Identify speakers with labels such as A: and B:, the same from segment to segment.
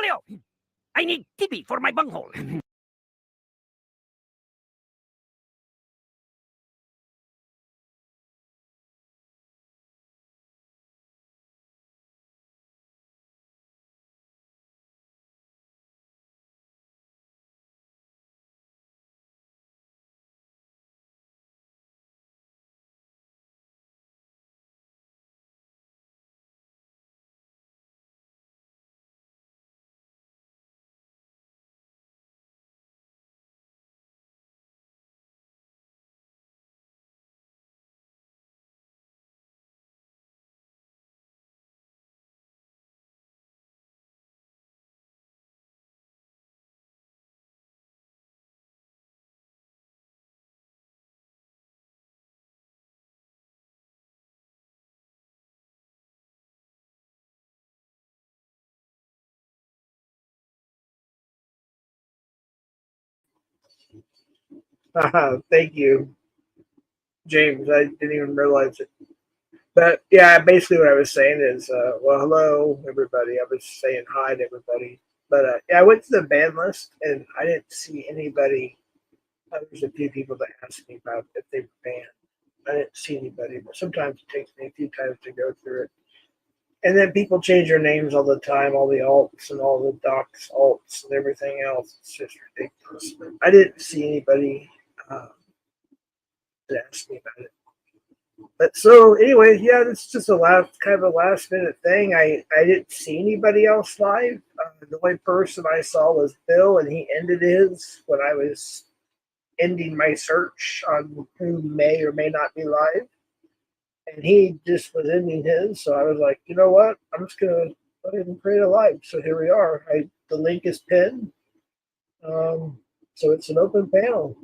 A: Polio! I need TP for my bunghole.
B: Thank you, James. I didn't even realize it. But yeah, basically what I was saying is, well, hello everybody. I was saying hi to everybody. But yeah, I went to the ban list and I didn't see anybody. There's a few people that asked me about if they were banned. I didn't see anybody, but sometimes it takes me a few times to go through it. And then people change their names all the time, all the alts and all the docs alts and everything else. It's just ridiculous. But I didn't see anybody that asked me about it. But so anyway, yeah, it's just a last minute thing. I didn't see anybody else live. The only person I saw was Bill, and he ended his when I was ending my search on who may or may not be live, and he just was ending his. So I was like, you know what? I'm just gonna go ahead and create a live. So here we are. The link is pinned. So it's an open panel.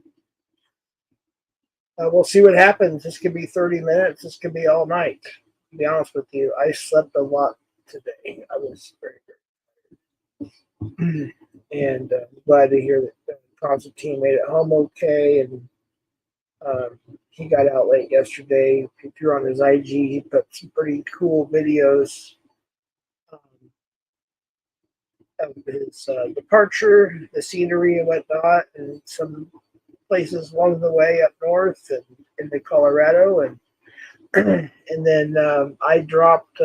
B: We'll see what happens. This could be 30 minutes. This could be all night. To be honest with you, I slept a lot today. I was very good. And glad to hear that Constantine made it home okay. And he got out late yesterday. If you're on his IG, he put some pretty cool videos um, of his departure, the scenery and whatnot, and some places along the way up north and into Colorado. And and then I dropped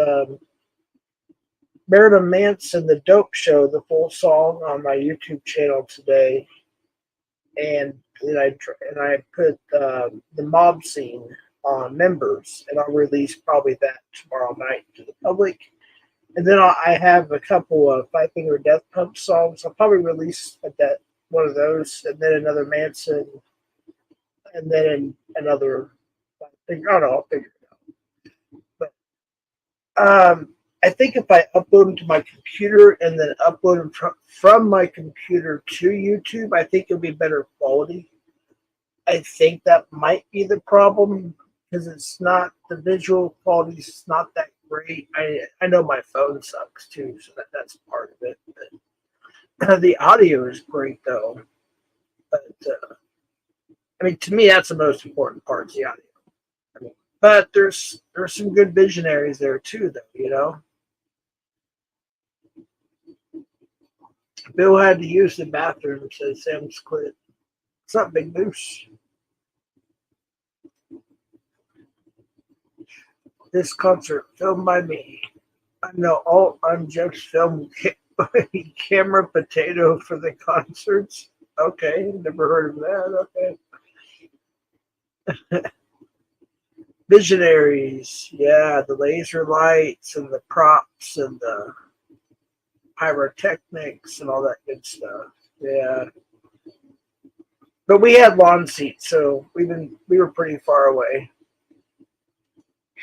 B: Marilyn Manson, The Dope Show, the full song on my YouTube channel today, and I put the mob scene on members, and I'll release probably that tomorrow night to the public. And then I have a couple of Five Finger Death Punch songs. I'll probably release one of those, and then another Manson, and then another. I don't know. I'll figure it out. But I think if I upload them to my computer and then upload them from my computer to YouTube, I think it'll be better quality. I think that might be the problem because it's not the visual quality is not that great. I know my phone sucks too, so that's part of it. But the audio is great though. But I mean, to me, that's the most important part is the audio. I mean, but there's some good visionaries there too, though. You know. Bill had to use the bathroom, says Sam's quit. What's up, Big Moose? This concert filmed by me. I'm no alt, I'm just film camera potato for the concerts. Okay, never heard of that. Okay. Visionaries. Yeah, the laser lights and the props and the pyrotechnics and all that good stuff. Yeah. But we had lawn seats, so we were pretty far away.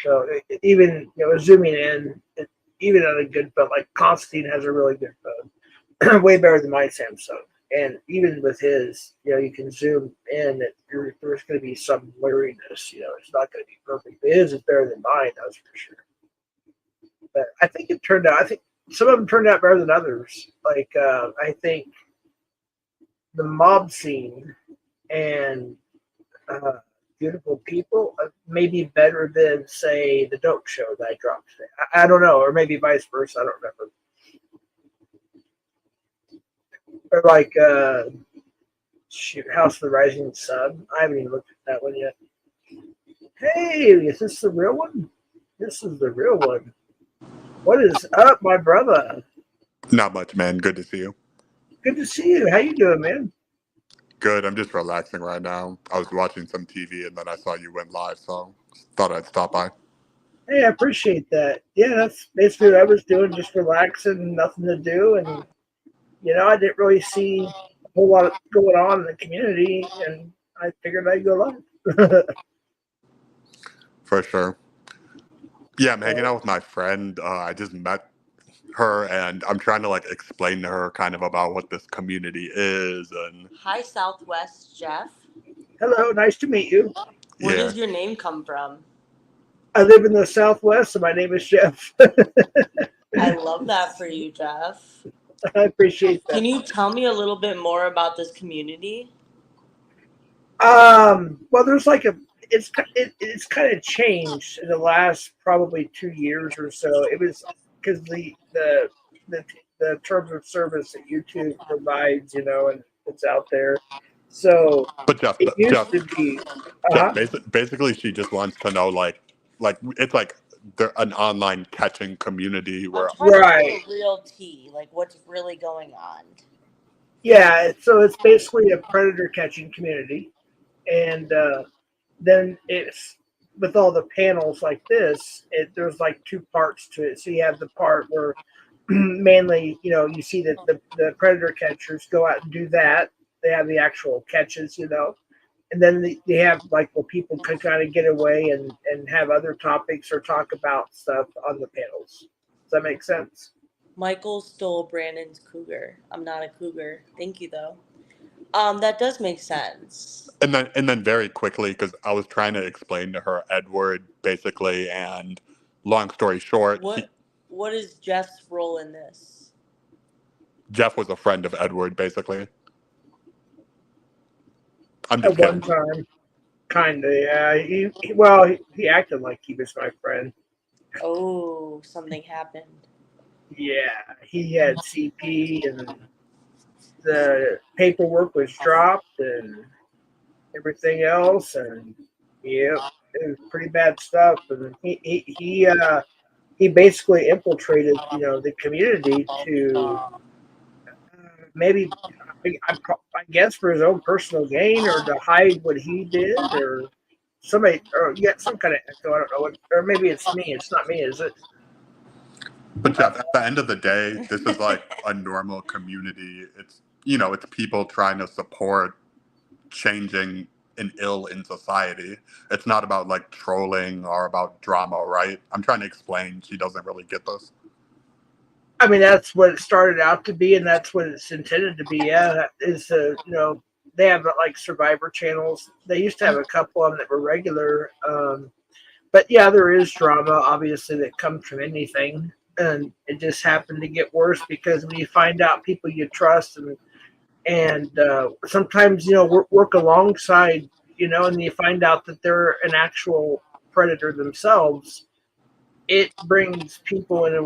B: So even zooming in, even on a good phone, like Constantine has a really good phone, way better than my Samsung. And even with his, you can zoom in. There's going to be some blurriness. It's not going to be perfect. His is better than mine, that's for sure. But I think it turned out. I think some of them turned out better than others. Like I think the mob scene and Beautiful People maybe better than say the Dope Show that I dropped today. I don't know, or maybe vice versa. I don't remember. or like House of the Rising Sun. I haven't even looked at that one yet. Hey, is this the real one? This is the real one. What is up, my brother?
C: Not much, man. Good to see you.
B: Good to see you. How you doing, man?
C: Good. I'm just relaxing right now. I was watching some TV and then I saw you went live, so thought I'd stop by.
B: Hey, I appreciate that. Yeah, that's basically what I was doing, just relaxing, nothing to do, and I didn't really see a whole lot going on in the community, and I figured I'd go live.
C: For sure. Yeah, I'm hanging out with my friend. I just met her and I'm trying to like explain to her kind of about what this community is and
D: Hi, Southwest Jeff.
B: Hello, nice to meet you.
D: Where
C: yeah.
D: does your name come from?
B: I live in the Southwest, and my name is Jeff.
D: I love that for you, Jeff.
B: I appreciate
D: Can
B: that.
D: you tell me a little bit more about this community?
B: Well, there's like it's kind of changed in the last probably 2 years or so. It was because the the terms of service that YouTube provides, and it's out there. So
C: But Jeff,
B: it used
C: Jeff,
B: to be,
C: Jeff,
B: uh
C: basically she just wants to know like it's like they're an online catching community
D: I'm
C: where
D: trying to get
B: right,
D: the real tea, like what's really going on.
B: yeah. So it's basically a predator catching community, and then it's with all the panels like this. There's like two parts to it. So you have the part where mainly, you see that the predator catchers go out and do that. They have the actual catches, and then they have like where people can kind of get away and have other topics or talk about stuff on the panels. Does that make sense?
D: Michael stole Brandon's cougar. I'm not a cougar. Thank you though. That does make sense.
C: and then very quickly because I was trying to explain to her Edward basically and long story short,
D: What is Jeff's role in this?
C: Jeff was a friend of Edward basically. I'm
B: At
C: just
B: one
C: kidding.
B: time, kind of, yeah. He acted like he was my friend.
D: Oh, something happened.
B: Yeah, he had CP and the paperwork was dropped and everything else, and yeah, it was pretty bad stuff. And he basically infiltrated, the community to maybe I guess for his own personal gain or to hide what he did or somebody or some kind of echo. I don't know what, or maybe it's me. It's not me, is it?
C: But Jeff, at the end of the day, this is like a normal community. It's people trying to support changing an ill in society. It's not about like trolling or about drama, right? I'm trying to explain. She doesn't really get this.
B: I mean, that's what it started out to be, and that's what it's intended to be. Yeah, that is they have like Survivor channels. They used to have a couple of them that were regular, but yeah, there is drama obviously that comes from anything, and it just happened to get worse because when you find out people you trust and sometimes work alongside, and you find out that they're an actual predator themselves, it brings people in a,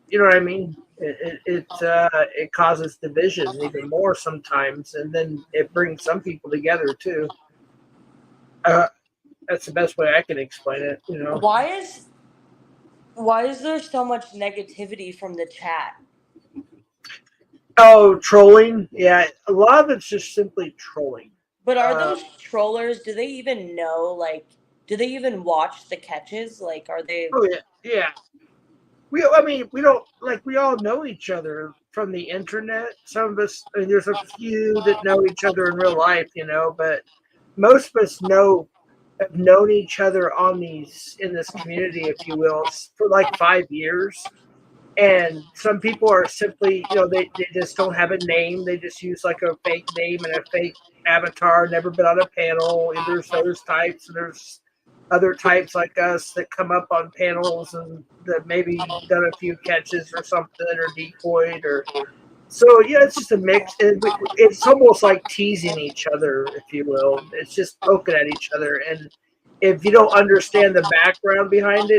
B: you know what I mean? It causes division even more sometimes, and then it brings some people together too. Uh, that's the best way I can explain it.
D: Why is there so much negativity from the chat?
B: Oh, trolling. Yeah, a lot of it's just simply trolling.
D: But are those trollers, do they even know, like, do they even watch the catches? Like, are they.
B: Oh yeah, yeah. I mean, we don't like. We all know each other from the internet. Some of us, I mean, there's a few that know each other in real life, but most of us have known each other in this community, if you will, for like 5 years. And some people are simply, they just don't have a name. They just use like a fake name and a fake avatar, never been on a panel. And there's those types, and there's other types like us that come up on panels and that maybe done a few catches or something or decoyed or so. Yeah, it's just a mix. It's almost like teasing each other, if you will. It's just poking at each other. And if you don't understand the background behind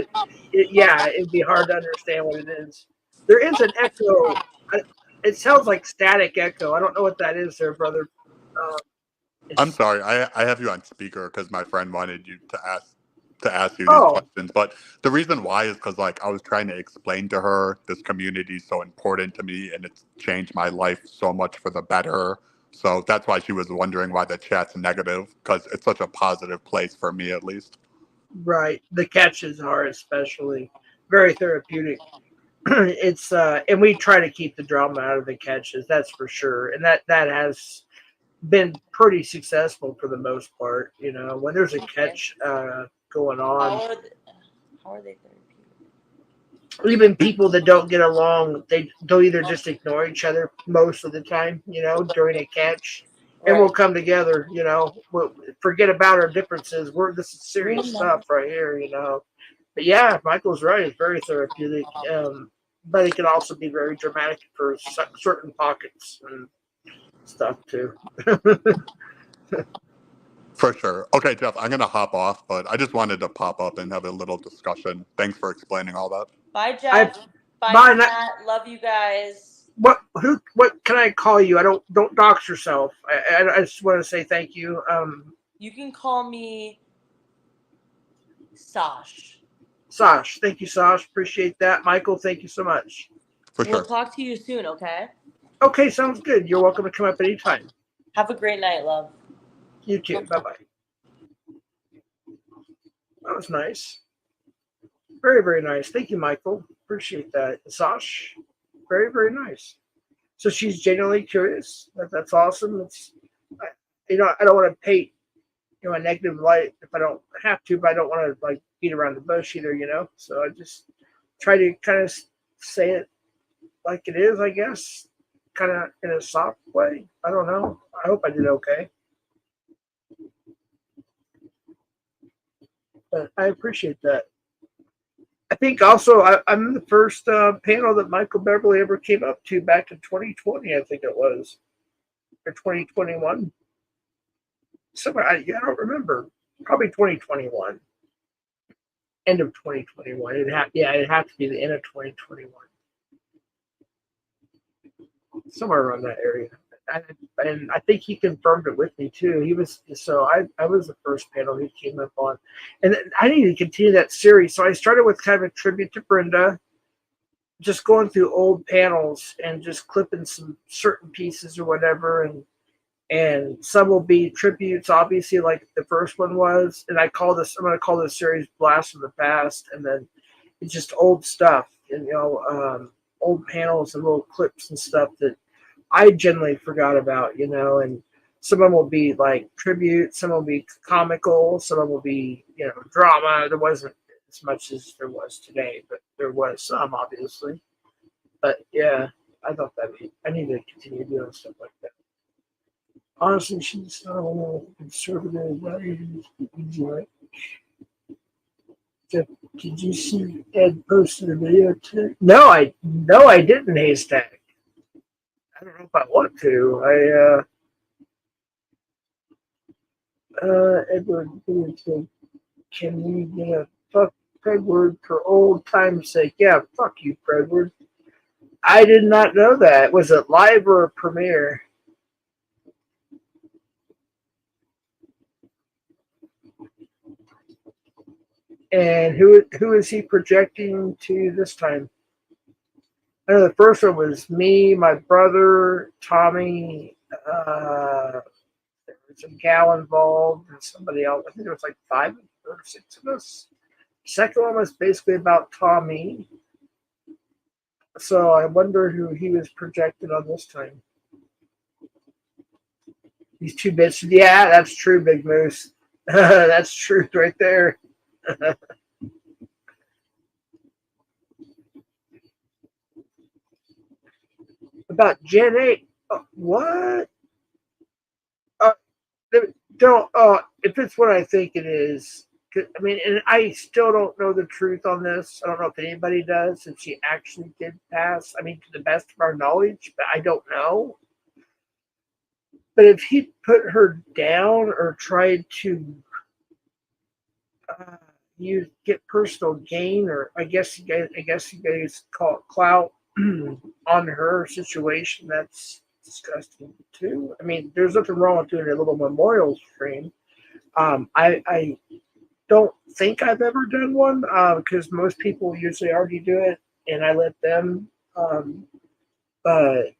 B: yeah, it'd be hard to understand what it is. There is an echo. It sounds like static echo. I don't know what that is there, brother.
C: I'm sorry, I have you on speaker because my friend wanted you to ask you these
B: Oh,
C: questions. But the reason why is because like I was trying to explain to her this community is so important to me and it's changed my life so much for the better. So that's why she was wondering why the chat's negative because it's such a positive place for me at least.
B: right. The catches are especially very therapeutic. It's and we try to keep the drama out of the catches, that's for sure. And that has been pretty successful for the most part. You know, when there's a
D: Okay.
B: catch going
D: How
B: on,
D: are they, how are they therapeutic?
B: even people that don't get along, they'll either just ignore each other most of the time, you know, during a catch, and we'll
D: Right.
B: come together. You know, we'll forget about our differences. This is serious
D: Well,
B: stuff right here. You know, but yeah, Michael's right. It's very therapeutic, but it can also be very dramatic for certain pockets and stuff too.
C: For sure. Okay, Jeff, I'm gonna hop off, but I just wanted to pop up and have a little discussion. Thanks for explaining all that.
D: Bye,
B: I
D: Jeff. Bye,
B: Bye.
D: Pat. Love you guys.
B: What can I call you? I don't dox yourself. I just want to say thank you.
D: You can call me Sash.
B: Sash, thank you, Sash. Appreciate that. Michael, thank you so much.
C: For
D: We'll
C: sure.
D: talk to you soon, okay?
B: Okay, sounds good. You're welcome to come up anytime.
D: Have a great night, love.
B: You too. Bye bye. That was nice. Very, very nice. Thank you, Michael. Appreciate that. Sash, very, very nice. So she's genuinely curious. That's awesome. I don't want to paint a negative light if I don't have to, but I don't want to like beat around the bush either. You know. So I just try to kind of say it like it is, I guess, kind of in a soft way. I don't know. I hope I did okay. But I appreciate that. I think also I'm the first panel that Michael Beverly ever came up to back in 2020, I think it was, or 2021. Somewhere, I don't remember. Probably 2021. End of 2021. It'd have to be the end of 2021. Somewhere around that area. And I think he confirmed it with me too. I was the first panel he came up on, and I need to continue that series. So I started with kind of a tribute to Brenda, just going through old panels and just clipping some certain pieces or whatever, and some will be tributes, obviously, like the first one was. And I'm going to call this series "Blast from the Past," and then it's just old stuff, and old panels and little clips and stuff that I generally forgot about, and some of them will be like tribute, some will be comical, some of them will be, drama. There wasn't as much as there was today, but there was some, obviously. But yeah, I thought I need to continue doing stuff like that. Honestly, she's not a conservative values. Right? Did you see Ed posted a video today? No, I didn't. Haystack. I don't know if I want to. Edward Billington, can you get a fuck Fredward for old time's sake? Yeah, fuck you, Fredward. I did not know that. Was it live or a premiere? And who is he projecting to this time? I know the first one was me, my brother, Tommy, there was a gal involved, and somebody else. I think there was like 5 or 6 of us. Second one was basically about Tommy. So I wonder who he was projected on this time. These 2 bits. Yeah, that's true, Big Moose. That's truth right there. About Gen 8. What? Uh, don't. If it's what I think it is. I mean, and I still don't know the truth on this. I don't know if anybody does, if she actually did pass. I mean, to the best of our knowledge, but I don't know. But if he put her down or tried to get personal gain, or I guess you guys call it clout, on her situation, that's disgusting too. I mean, there's nothing wrong with doing a little memorial stream. I don't think I've ever done one because most people usually already do it, and I let them. But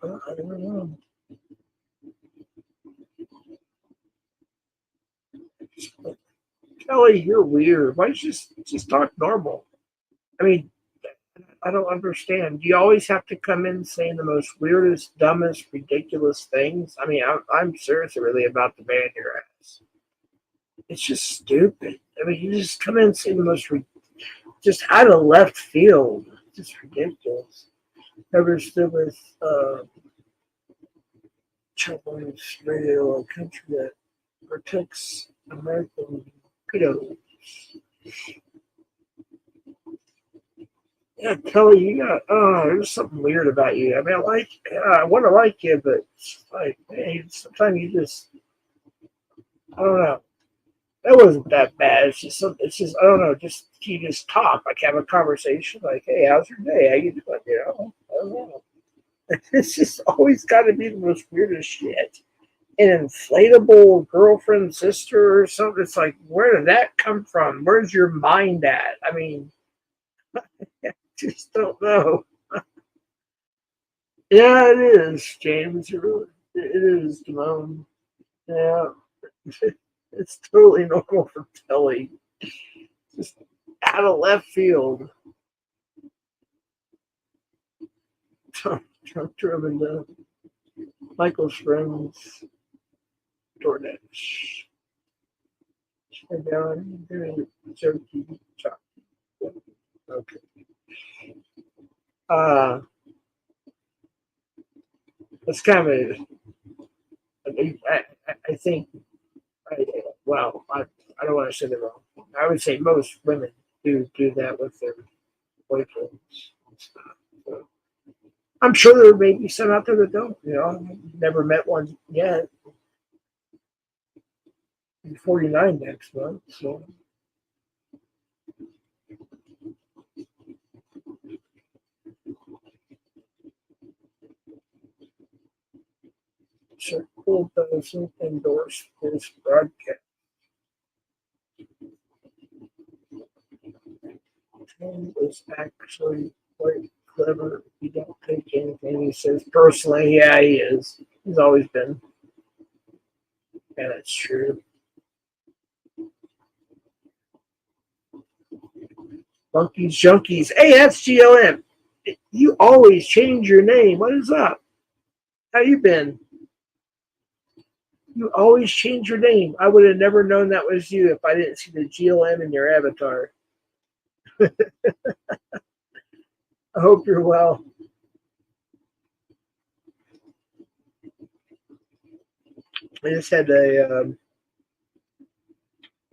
B: I don't know. Kelly, you're weird. Why don't you just talk normal? I mean, I don't understand. You always have to come in saying the most weirdest, dumbest, ridiculous things. I mean, I'm seriously really about to ban your ass. It's just stupid. I mean, you just come in and say the most, just out of left field. Just ridiculous. Never stood with children's radio, a country that protects American pedos. Yeah, Kelly, you got there's something weird about you. I mean, I want to like you, but it's like, man, sometimes you just, I don't know. That wasn't that bad. It's just, I don't know. Just you just talk, like have a conversation, like, hey, how's your day? How you doing? You know, I don't know. It's just always got to be the most weirdest shit. An inflatable girlfriend, sister, or something. It's like, where did that come from? Where's your mind at? I mean, I just don't know. Yeah, it is, James. It is, Damone. Yeah, it's totally normal for Kelly. Just out of left field. Trump driven to Michael's friends, DoorDash. Down, jerky, chocolate. Okay. It's kind of, I think, well, I don't want to say that wrong. I would say most women do that with their boyfriends and stuff. So I'm sure there may be some out there that don't. You know, I've never met one yet. I'm 49 next month, so. Circle doesn't endorse this broadcast. Tim is actually quite clever. He don't take anything he says personally. Yeah, he is. He's always been. Yeah, that's true. Monkeys, junkies. Hey, that's GLM. You always change your name. What is up? How you been? You always change your name. I would have never known that was you if I didn't see the GLM in your avatar. I hope you're well. I just had I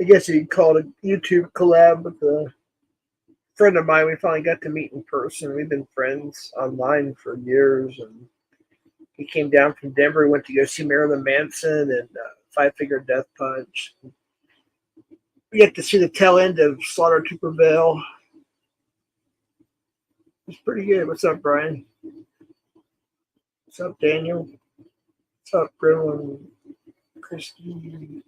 B: guess you'd call it a YouTube collab with a friend of mine. We finally got to meet in person. We've been friends online for years, and he came down from Denver. We went to go see Marilyn Manson and Five Finger Death Punch. We get to see the tail end of Slaughter to Prevail. It's pretty good. What's up, Brian? What's up, Daniel? What's up, Gremlin? Christy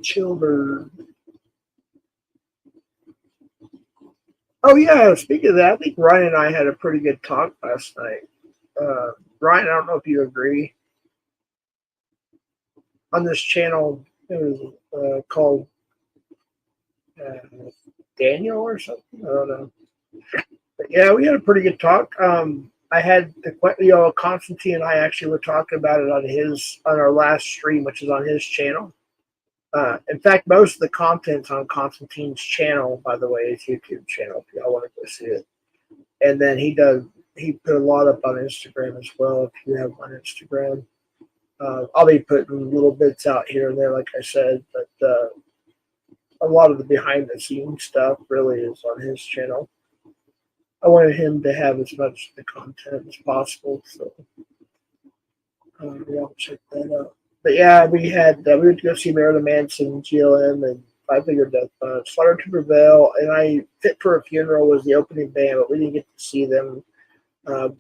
B: Chilbert. Oh yeah, speaking of that, I think Ryan and I had a pretty good talk last night. Ryan, I don't know if you agree. On this channel, it was called Daniel or something. I don't know. But yeah, we had a pretty good talk. I had Constantine and I actually were talking about it on our last stream, which is on his channel. In fact, most of the content's on Constantine's channel, by the way, his YouTube channel, if y'all want to go see it. And then he put a lot up on Instagram as well, if you have on Instagram. I'll be putting little bits out here and there, like I said, but a lot of the behind the scenes stuff really is on his channel. I wanted him to have as much of the content as possible, so y'all check that out. But yeah, we went to go see Marilyn Manson, GLM, and Five Finger Death Punch, Slaughter to Prevail, and I Fit for a Funeral was the opening band, but we didn't get to see them. Uh,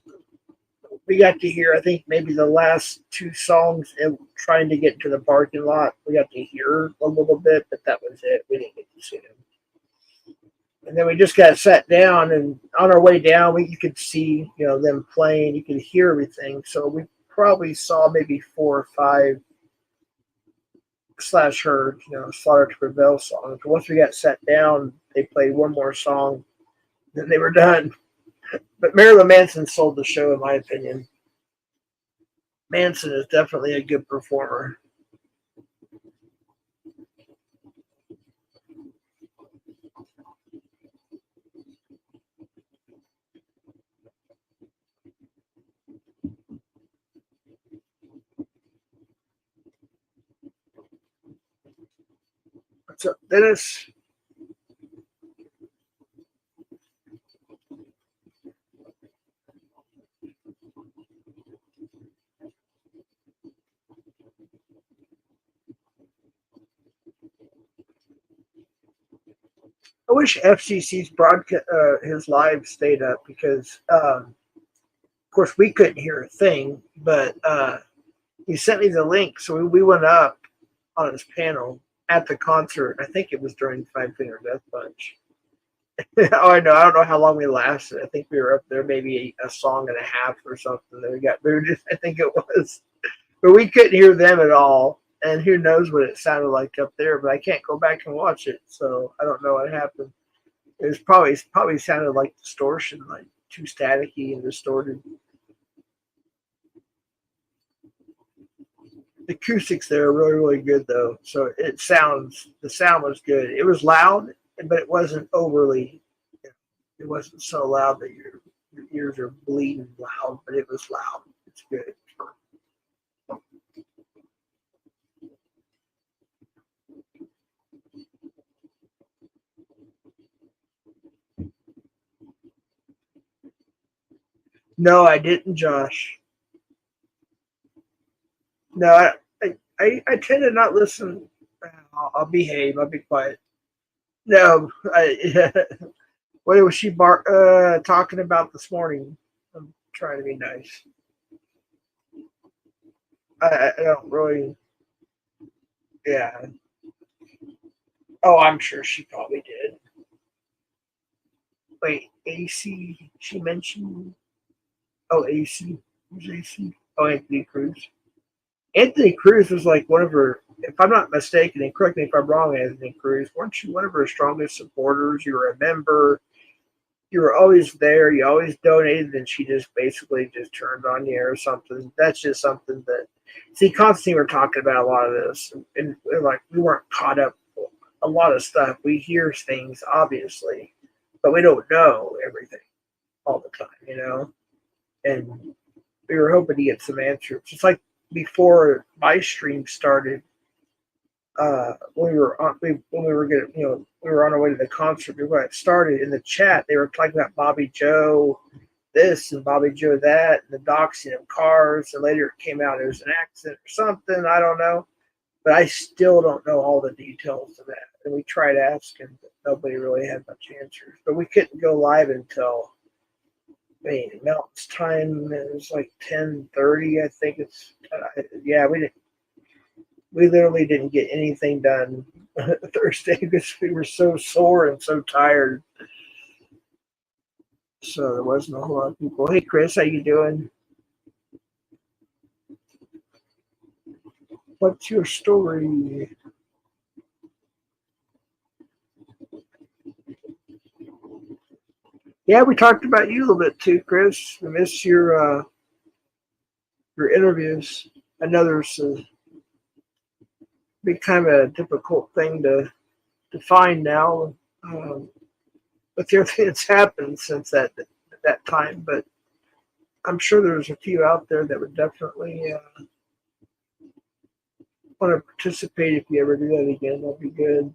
B: we got to hear, I think, maybe the last two songs and trying to get to the parking lot. We got to hear a little bit, but that was it. We didn't get to see them. And then we just got sat down, and on our way down, you could see, them playing. You could hear everything. So we probably saw maybe 4 or 5 / heard, Slaughter to Prevail songs. Once we got sat down, they played one more song, then they were done. But Marilyn Manson sold the show, in my opinion. Manson is definitely a good performer. What's up, Dennis? I wish FCC's broadcast, his live stayed up because, of course, we couldn't hear a thing. But he sent me the link, so we went up on his panel at the concert. I think it was during Five Finger Death Punch. Oh, I know. I don't know how long we lasted. I think we were up there maybe a song and a half or something. Then we got booted. I think it was, but we couldn't hear them at all. And who knows what it sounded like up there? But I can't go back and watch it, so I don't know what happened. It was probably sounded like distortion, like too staticky and distorted. The acoustics there are really, really good though. So the sound was good. It was loud, but it wasn't overly. It wasn't so loud that your ears are bleeding loud, but it was loud. It's good. No, I didn't, Josh. No, I tend to not listen. I'll behave. I'll be quiet. No, what was she talking about this morning? I'm trying to be nice. I don't really. Yeah. Oh, I'm sure she probably did. Wait, AC? She mentioned. Oh, AC. Who's AC? Oh, Anthony Cruz. Anthony Cruz was like one of her, if I'm not mistaken, and correct me if I'm wrong, Anthony Cruz, weren't you one of her strongest supporters? You were a member. You were always there. You always donated, and she just basically just turned on you or something. That's just something that, see, Constantine were talking about a lot of this, and like we weren't caught up a lot of stuff. We hear things, obviously, but we don't know everything all the time, and we were hoping to get some answers. It's like before my stream started, when we were getting, we were on our way to the concert. Before it started in the chat, they were talking about Bobby Joe this and Bobby Joe that, and the doxing of cars. And later it came out it was an accident or something. I don't know, but I still don't know all the details of that. And we tried asking, but nobody really had much answers. But we couldn't go live until Mountain's time. It was like 10:30. I think it's yeah. We literally didn't get anything done Thursday because we were so sore and so tired. So there wasn't a whole lot of people. Hey, Chris, how you doing? What's your story? Yeah, we talked about you a little bit too, Chris. I missed your interviews. I know there's be kind of a difficult thing to find now with everything that's happened since that time. But I'm sure there's a few out there that would definitely want to participate if you ever do that again. That'd be good.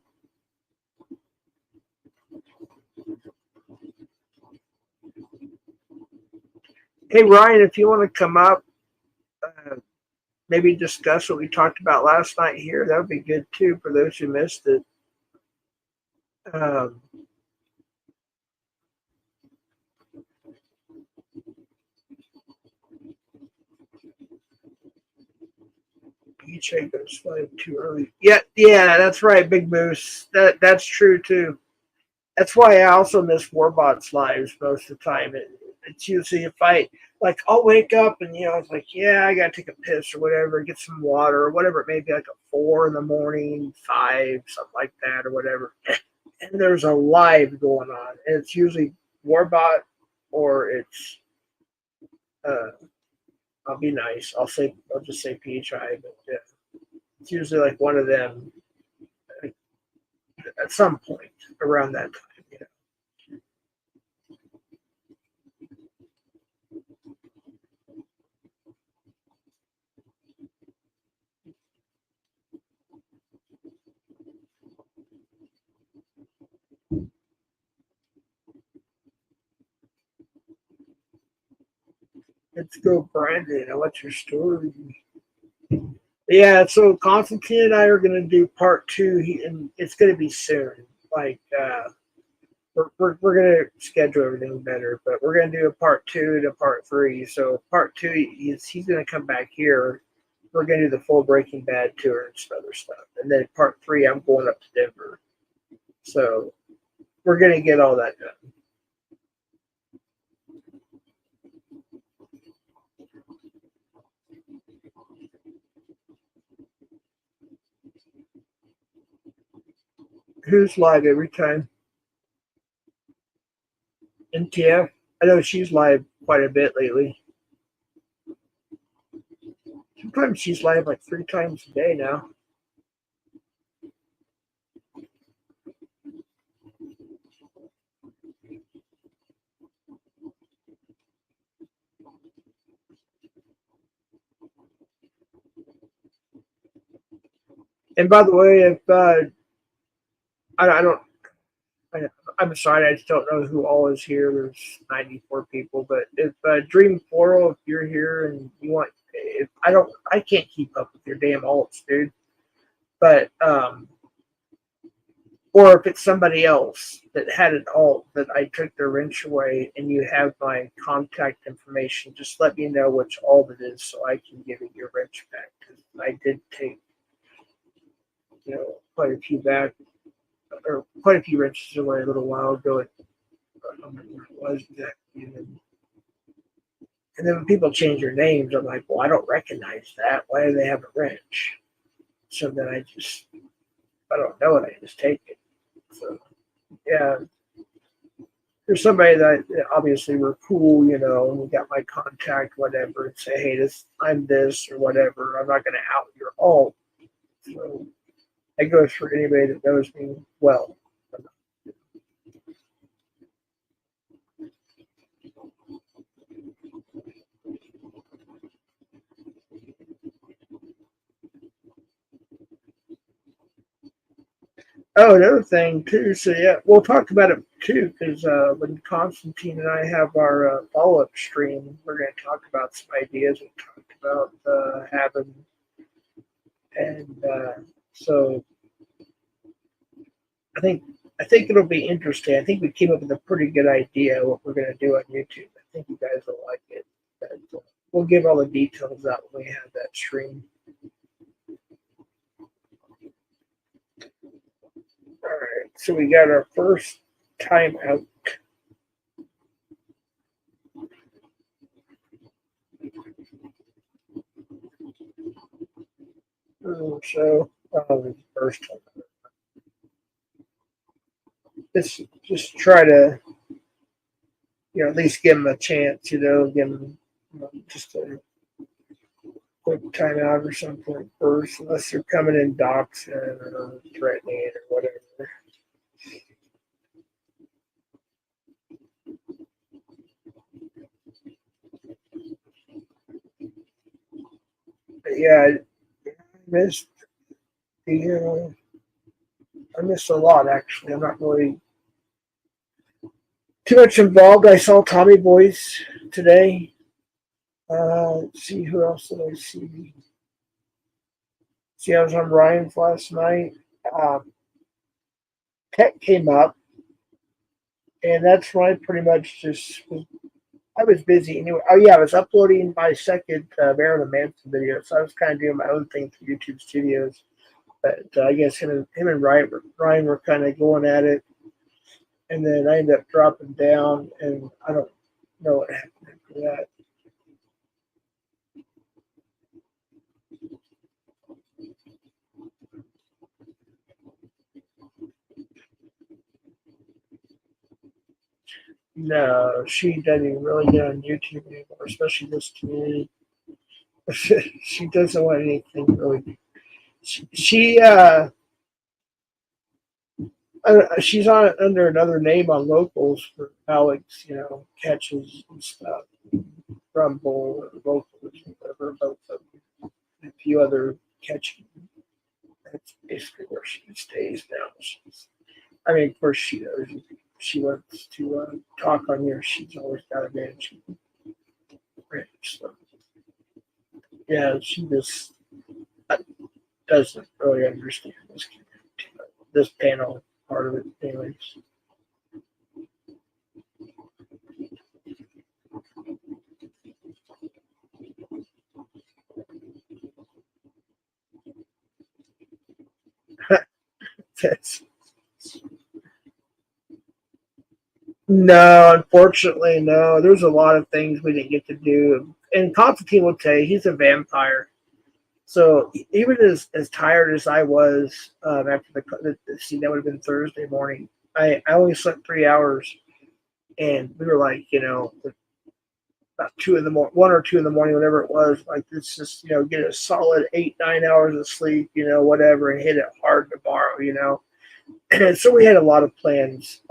B: Hey, Ryan, if you want to come up, maybe discuss what we talked about last night here, that would be good too for those who missed it. Um, you check those five too early. Yeah, that's right, Big Moose. That's true too. That's why I also miss Warbot's lives most of the time. It's usually if I like I'll wake up and it's like yeah I gotta take a piss or whatever, get some water or whatever it may be, like a 4 in the morning, 5, something like that or whatever. And there's a live going on, and it's usually Warbot or it's uh I'll be nice. I'll just say PHI, but yeah, it's usually like one of them at some point around that time. Let's go, Brandon. What's your story? Yeah, so Constantine and I are going to do part two, and it's going to be soon. Like, we're going to schedule everything better, but we're going to do a part two to part three. So, part two, he's going to come back here. We're going to do the full Breaking Bad tour and some other stuff. And then part three, I'm going up to Denver. So, we're going to get all that done. Who's live every time? NTF? I know she's live quite a bit lately. Sometimes she's live like 3 times a day now. And by the way, if I don't, I'm sorry, I just don't know who all is here. There's 94 people, but if Dream Floral, if you're here and you want, if I can't keep up with your damn alts, dude. But or if it's somebody else that had an alt that I took their wrench away, and you have my contact information, just let me know which alt it is so I can give it your wrench back. Because I did take, quite a few back, or quite a few wrenches away a little while ago. I don't remember what it was exactly. And then when people change their names, I'm like, well, I don't recognize that. Why do they have a wrench? So then I don't know it. I just take it. So yeah, there's somebody that obviously we're cool, and we got my contact, whatever, and say, hey, I'm this or whatever. I'm not going to out your alt. So that goes for anybody that knows me well. Oh, another thing too. So yeah, we'll talk about it too because when Constantine and I have our follow-up stream, we're going to talk about some ideas we talked about having, and so I think I think it'll be interesting. I think we came up with a pretty good idea of what we're going to do on YouTube. I think you guys will like it. But we'll give all the details out when we have that stream. All right, so we got our first time out. So the first one. Just try to at least give them a chance. Give them just a quick timeout or something first, unless they're coming in docs or threatening it or whatever. But yeah, missed the. I missed a lot actually. I'm not really too much involved. I saw Tommy Boy's today. Let's see who else did I see. See, I was on Ryan's last night. Um, Tech came up, and that's when I pretty much I was busy anyway. Oh yeah, I was uploading my second Marilyn Manson video, so I was kind of doing my own thing for YouTube Studios. But I guess him and Ryan were kind of going at it, and then I ended up dropping down, and I don't know what happened after that. No, she doesn't even really get on YouTube anymore, especially this community. She doesn't want anything really. She's on under another name on locals for Alex, catches and stuff, Rumble, or locals, whatever, both of them, and a few other catching. That's basically where she stays now. Of course, she knows. She wants to talk on here. She's always got advantage. So, yeah, she just doesn't really understand this panel part of it, anyways. No, unfortunately, no. There's a lot of things we didn't get to do. And Constantine will tell you, he's a vampire. So even as tired as I was after the scene, that would have been Thursday morning. I only slept 3 hours, and we were like, about 1 or 2 in the morning, whatever it was. Like, let's just get a solid 8-9 hours of sleep, whatever, and hit it hard tomorrow, And so we had a lot of plans.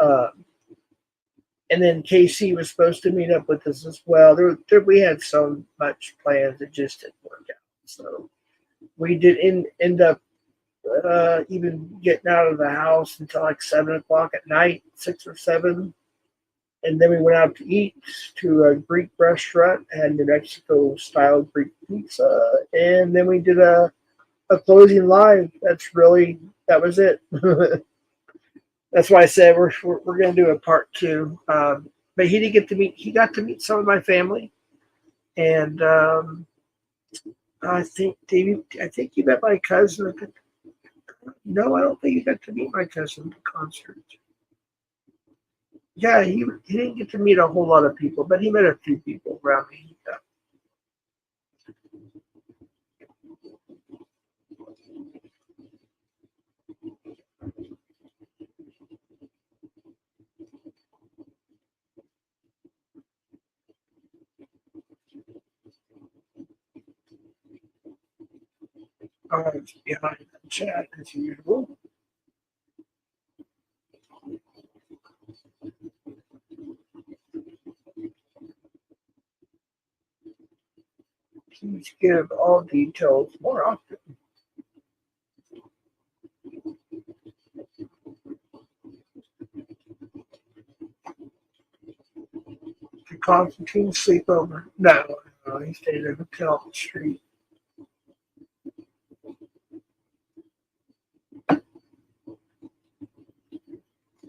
B: And then KC was supposed to meet up with us as well. We had so much plans, it just didn't work out. So we did end up even getting out of the house until like 7 o'clock at night, 6 or 7. And then we went out to eat to a Greek restaurant, had New Mexico style Greek pizza. And then we did a closing live. That was it. That's why I said we're going to do a part 2. But he got to meet some of my family, and I think you met my cousin. No, I don't think you got to meet my cousin at the concert. Yeah, he didn't get to meet a whole lot of people, but he met a few people around me. Yeah. Behind the chat as usual. Please give all details more often. Did Constantine sleep over? No, he stayed at a hotel on the street.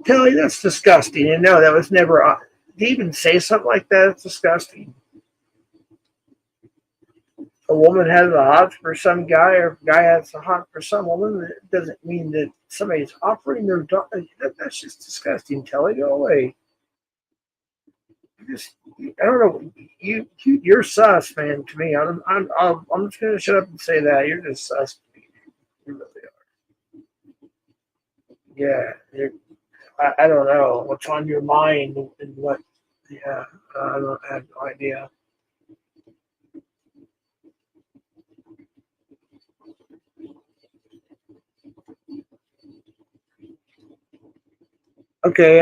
B: Kelly, that's disgusting. And no, that was never. To even say something like that, it's disgusting. A woman has a hot for some guy, or a guy has a hot for some woman. It doesn't mean that somebody's offering their daughter. That's just disgusting. Kelly, go away. I don't know. You're sus, man. To me, I'm just gonna shut up and say that you're just sus. You really are. Yeah. I don't know what's on your mind and what. Yeah, I have no idea. Okay,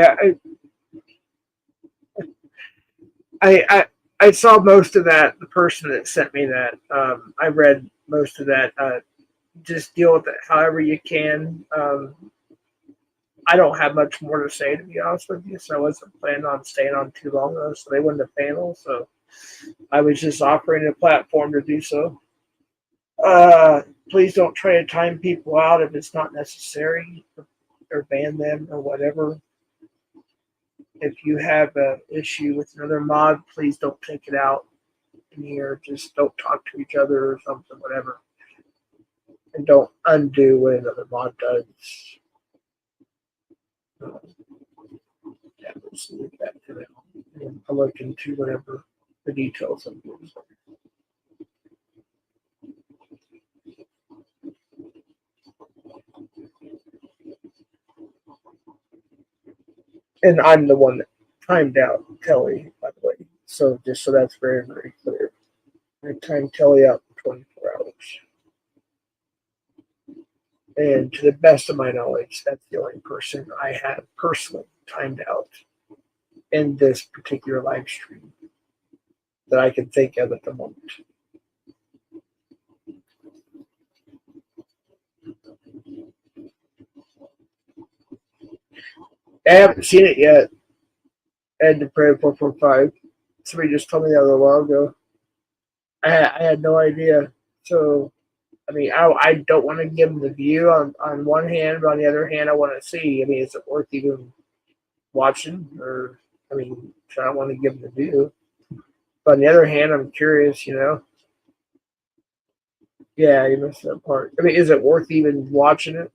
B: I saw most of that. The person that sent me that, I read most of that. Just deal with it however you can. I don't have much more to say, to be honest with you. So I wasn't planning on staying on too long, though. So they went to panel. So I was just offering a platform to do so. Please don't try to time people out if it's not necessary or ban ban them or whatever. If you have an issue with another mod, please don't take it out in here. Just don't talk to each other or something, whatever. And don't undo what another mod does. Yeah, let's leave that for now. And I'll look into whatever the details of those are. And I'm the one that timed out Kelly, by the way. So just so that's very, very clear. I timed Kelly out for 24 hours. And to the best of my knowledge, that's the only person I have personally timed out in this particular live stream that I can think of at the moment. I haven't seen it yet. Ed the Prayer 445. Somebody just told me that a little while ago. I had no idea. So, I mean, I don't want to give them the view on one hand, but on the other hand, I want to see. I mean, is it worth even watching? Or, I mean, I don't want to give them the view. But on the other hand, I'm curious, you know. Yeah, you missed that part. I mean, is it worth even watching it?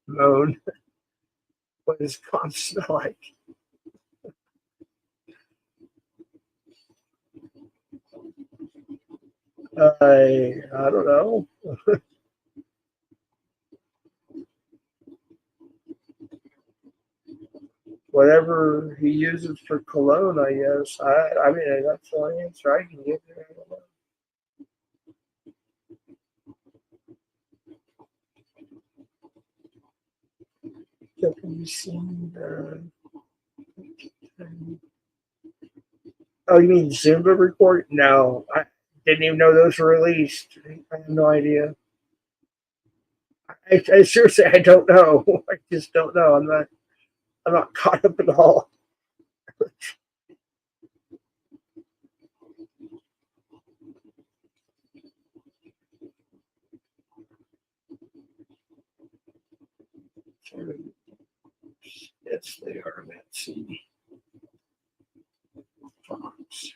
B: Moan. What does con smell like? I don't know. Whatever he uses for cologne, I guess. I mean, that's the only answer I can give you. I don't know. Have you seen oh, you mean Zumba report? No, I didn't even know those were released. I have no idea. I seriously, I don't know. I just don't know. I'm not caught up at all. Yes, they are. Let's see. Fox.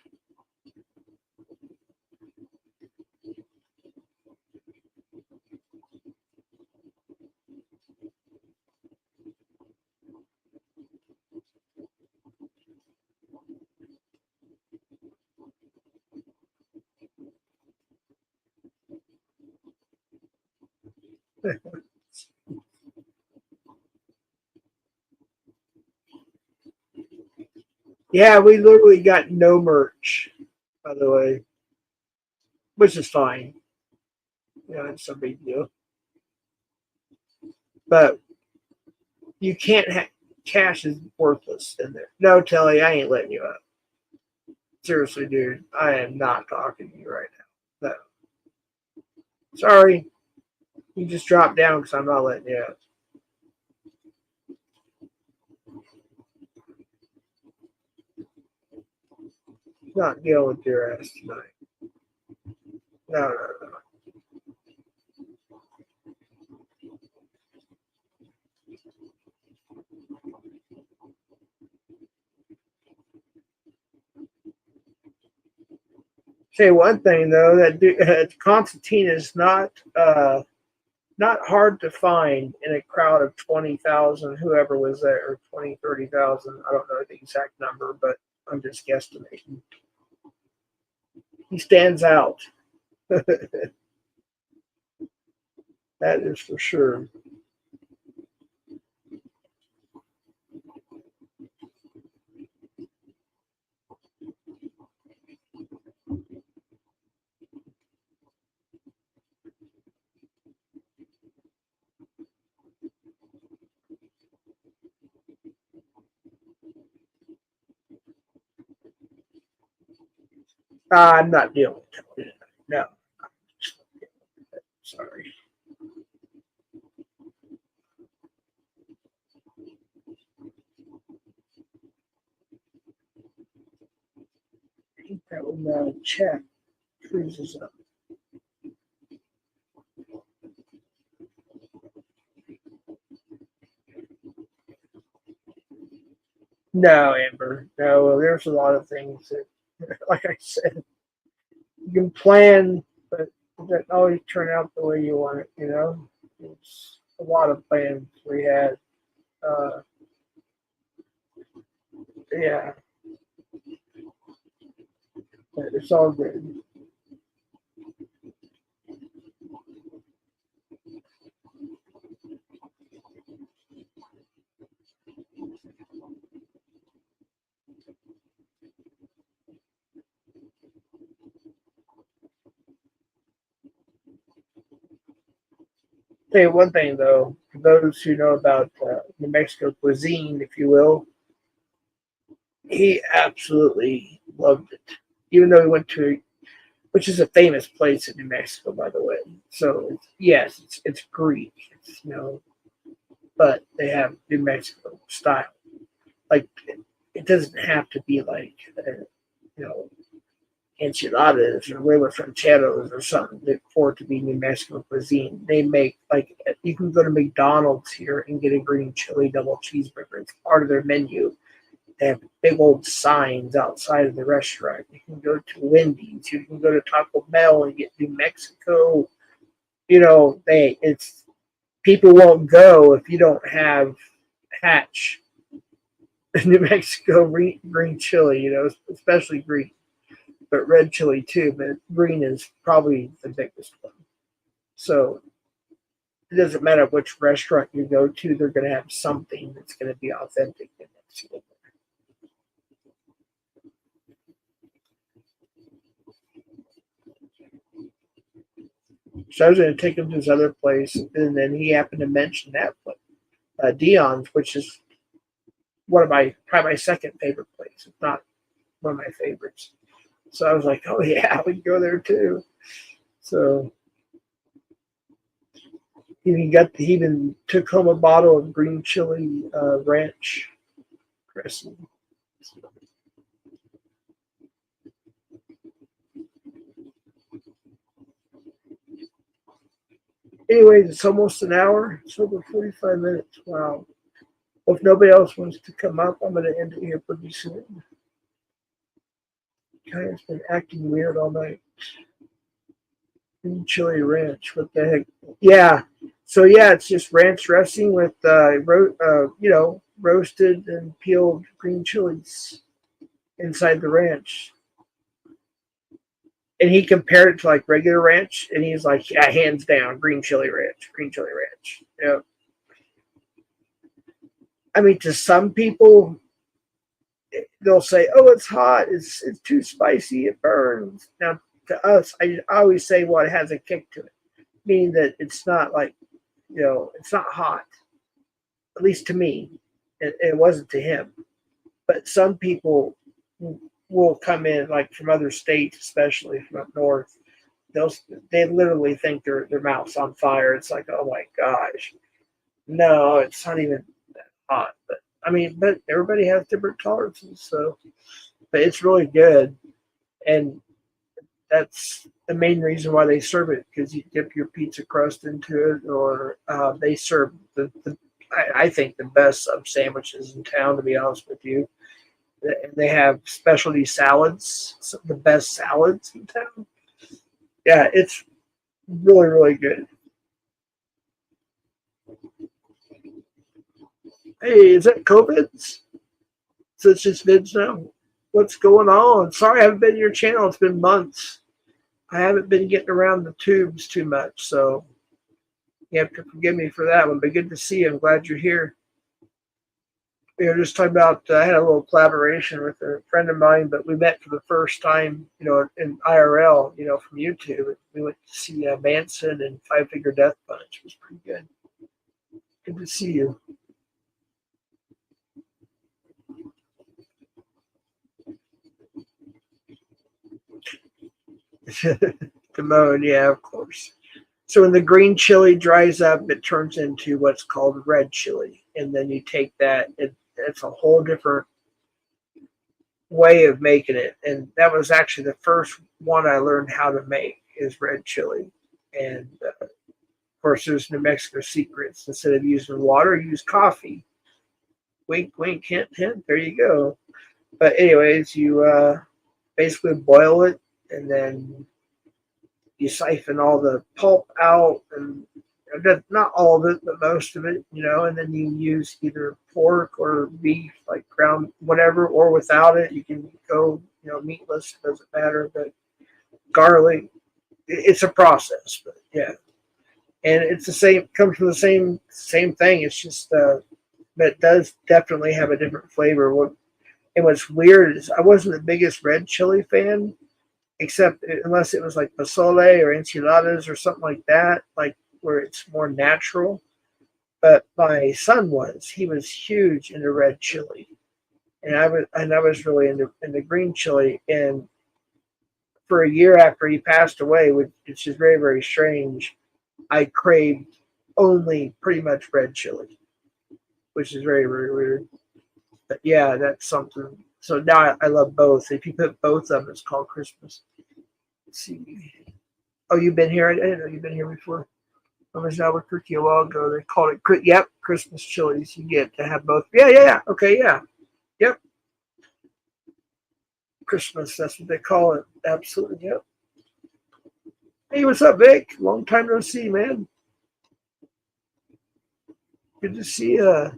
B: Yeah, we literally got no merch, by the way, which is fine. You know, it's no big deal. But you can't have cash is worthless in there. No, Telly, I ain't letting you up. Seriously, dude, I am not talking to you right now. No. Sorry. You just drop down because I'm not letting you up. Not dealing with your ass tonight. No. Say one thing though, that Constantine is not hard to find in a crowd of 20,000, whoever was there, or 20, 30,000. I don't know the exact number, but I'm just guesstimating. He stands out. That is for sure. I'm not dealing with it. No. Sorry. That when chat freezes up. No, Amber. No, there's a lot of things that, like I said, you can plan, but it doesn't always turn out the way you want it. It's a lot of plans we had. Uh, yeah, but it's all good. Tell you one thing though, for those who know about New Mexico cuisine, if you will, he absolutely loved it. Even though he went to, which is a famous place in New Mexico, by the way. So yes, it's Greek, but they have New Mexico style. Like it doesn't have to be like you know enchiladas or huevos rancheros or something for it to be New Mexico cuisine. They make like you can go to McDonald's here and get a green chili double cheeseburger. It's part of their menu. They have big old signs outside of the restaurant. You can go to Wendy's. You can go to Taco Bell and get New Mexico. It's people won't go if you don't have Hatch New Mexico green chili. Especially green, but red chili too. But green is probably the biggest one. So it doesn't matter which restaurant you go to; they're going to have something that's going to be authentic in it. So I was going to take him to this other place, and then he happened to mention that place, Dion's, which is probably my second favorite place, if not one of my favorites. So I was like, oh yeah, we can go there too. So he even took home a bottle of green chili ranch dressing. Anyways, it's almost an hour. It's over 45 minutes. Wow. Well, if nobody else wants to come up, I'm going to end it here pretty soon. Guy's been acting weird all night. Green chili ranch. What the heck? Yeah. So yeah, it's just ranch dressing with roasted and peeled green chilies inside the ranch. And he compared it to like regular ranch, and he's like, yeah, hands down, green chili ranch, green chili ranch. I mean, to some people, they'll say, "Oh, it's hot. It's too spicy. It burns." Now, to us, I always say, "Well, it has a kick to it," meaning that it's not like, it's not hot. At least to me, it wasn't to him. But some people will come in, like from other states, especially from up north. They literally think their mouth's on fire. It's like, oh my gosh, no, it's not even that hot. But everybody has different tolerances, so but it's really good, and that's the main reason why they serve it, because you dip your pizza crust into it, or they serve I think the best sub sandwiches in town. To be honest with you, they have specialty salads, the best salads in town. Yeah, it's really really good. Hey, is that COVID's? So it's just vids now. What's going on? Sorry, I haven't been to your channel. It's been months. I haven't been getting around the tubes too much, so you have to forgive me for that one. But good to see you. I'm glad you're here. We were just talking about, I had a little collaboration with a friend of mine, but we met for the first time, in IRL, from YouTube. We went to see Manson and Five Finger Death Punch. It was pretty good. Good to see you. Timon, yeah, of course. So when the green chili dries up, it turns into what's called red chili, and then you take that. It's a whole different way of making it, and that was actually the first one I learned how to make is red chili. And of course, there's New Mexico secrets. Instead of using water, use coffee. Wink, wink, hint, hint. There you go. But anyways, you basically boil it, and then you siphon all the pulp out, and not all of it, but most of it, and then you use either pork or beef, like ground whatever, or without it, you can go, meatless, doesn't matter, but garlic, it's a process, but yeah. And it's the same, comes from the same thing. It's just, but it does definitely have a different flavor. And what's weird is I wasn't the biggest red chili fan, except unless it was like pozole or enchiladas or something like that, like where it's more natural. But my son he was huge into red chili, and I was really into green chili. And for a year after he passed away, which is very, very strange, I craved only pretty much red chili, which is very, very weird. But yeah, that's something. So now I love both. If you put both of them, it's called Christmas. Let's see. Oh, you've been here? I didn't know you've been here before. I was in Albuquerque a while ago. They called it, yep, Christmas chilies. You get to have both. Yeah. Okay, yeah. Yep. Christmas, that's what they call it. Absolutely, yep. Hey, what's up, Vic? Long time no see, man. Good to see you. I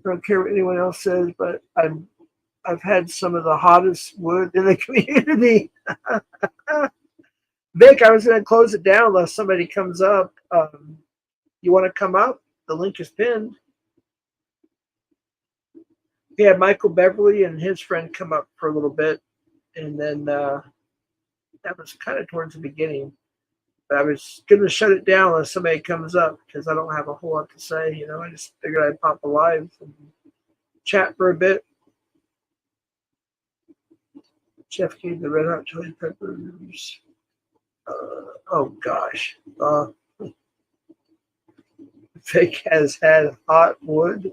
B: don't care what anyone else says, but I've had some of the hottest wood in the community. Vic, I was going to close it down unless somebody comes up. You want to come up? The link is pinned. We had Michael Beverly and his friend come up for a little bit, and then that was kind of towards the beginning. But I was going to shut it down unless somebody comes up because I don't have a whole lot to say. I just figured I'd pop a live and chat for a bit. Chef gave the red hot chili peppers. Oh gosh. Vic has had hot wood.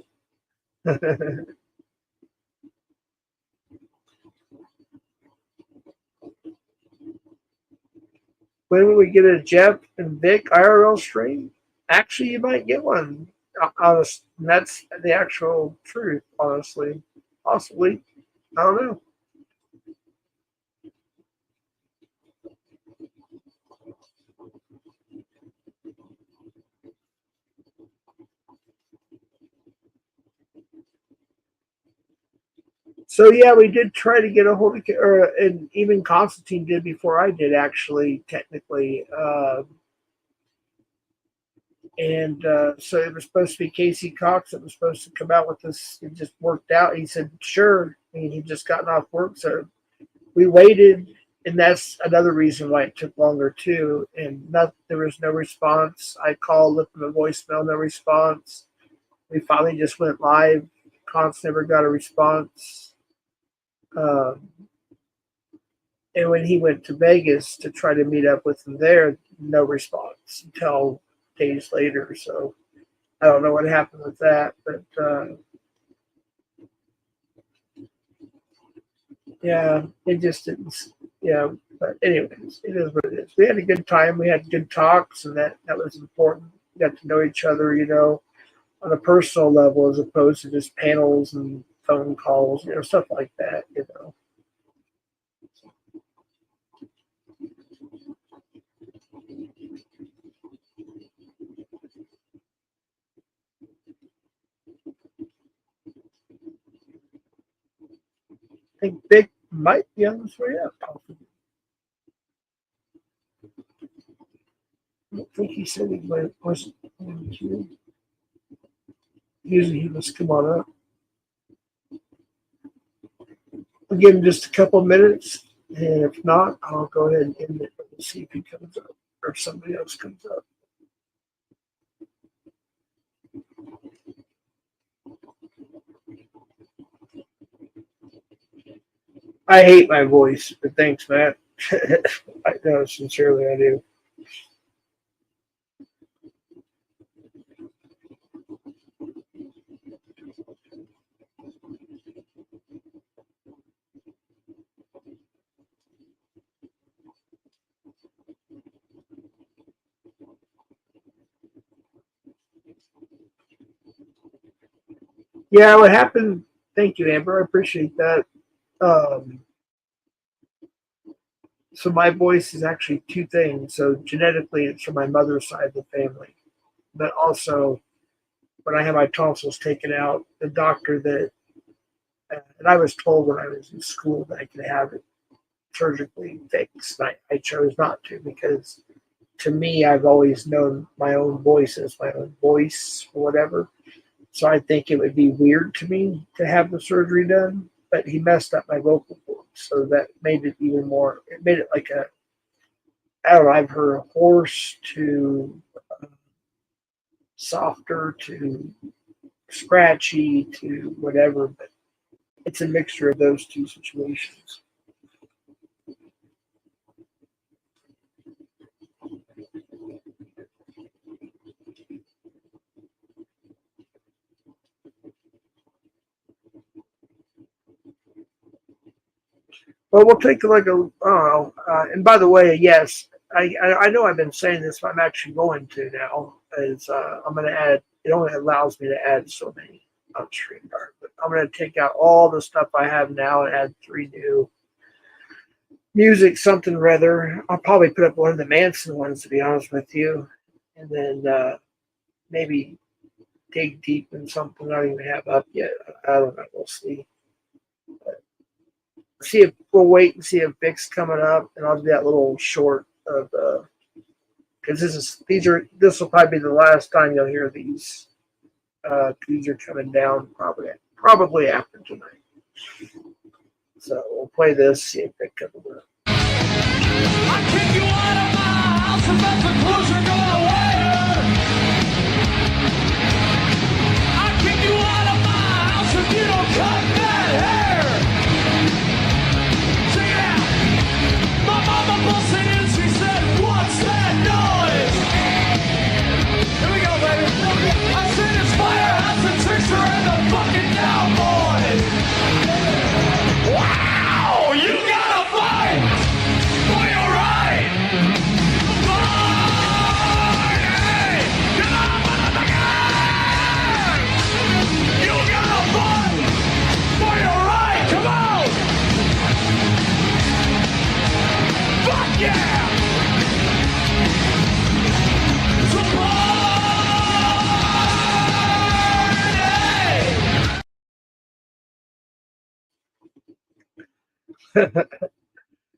B: When will we get a Jeff and Vic IRL stream? Actually, you might get one. Honest, and that's the actual truth, honestly. Possibly. I don't know. So yeah, we did try to get a hold of, and even Constantine did before I did, actually, technically. And so it was supposed to be Casey Cox that was supposed to come out with this. It just worked out. He said, sure. I mean, he'd just gotten off work. So we waited. And that's another reason why it took longer, too. And there was no response. I called, left him a voicemail, no response. We finally just went live. Const never got a response. And when he went to Vegas to try to meet up with him there, no response until days later. So I don't know what happened with that, but yeah, it just didn't. Yeah, but anyways, it is what it is. We had a good time. We had good talks, and that was important. We got to know each other, on a personal level, as opposed to just panels and phone calls, stuff like that. I think Vic might be on this way up, possibly. I don't think he said he wasn't going to. Usually he must come on up. I'll give him just a couple minutes, and if not, I'll go ahead and end it and see if he comes up or if somebody else comes up. I hate my voice, but thanks, Matt. I know, sincerely, I do. Yeah, what happened? Thank you, Amber. I appreciate that. Um, so my voice is actually two things. So genetically, it's from my mother's side of the family, but also when I had my tonsils taken out, the doctor that and I was told when I was in school that I could have it surgically fixed. I chose not to because to me, I've always known my own voice as my own voice or whatever. So I think it would be weird to me to have the surgery done. But he messed up my vocal cords, so that made it even more. It made it like a I don't know. I've heard hoarse to softer to scratchy to whatever, but it's a mixture of those two situations. Well, we'll take like a, I don't know. And by the way, yes, I know I've been saying this, but I'm actually going to now. Is I'm going to add. It only allows me to add so many on StreamYard, but I'm going to take out all the stuff I have now and add 3 new music, something rather. I'll probably put up one of the Manson ones to be honest with you, and then maybe dig deep in something I don't even have up yet. I don't know. We'll see. See if we'll wait and see if Vic's coming up, and I'll do that little short of because this will probably be the last time you'll hear these. These are coming down probably after tonight. So we'll play this, see if Vic comes up.
E: I kick you out of my house and let the closure go away. I kick you out of my house if you don't cut that hair. Check it out. My mama busted in, she said, "What's that noise?" Here we go, baby. I said it's Firehouse and Trickster and the fucking Cowboys. Wow, you gotta fight for your right. Hey, come on, motherfucker! You gotta fight for your right. Come on! Fuck yeah! Support!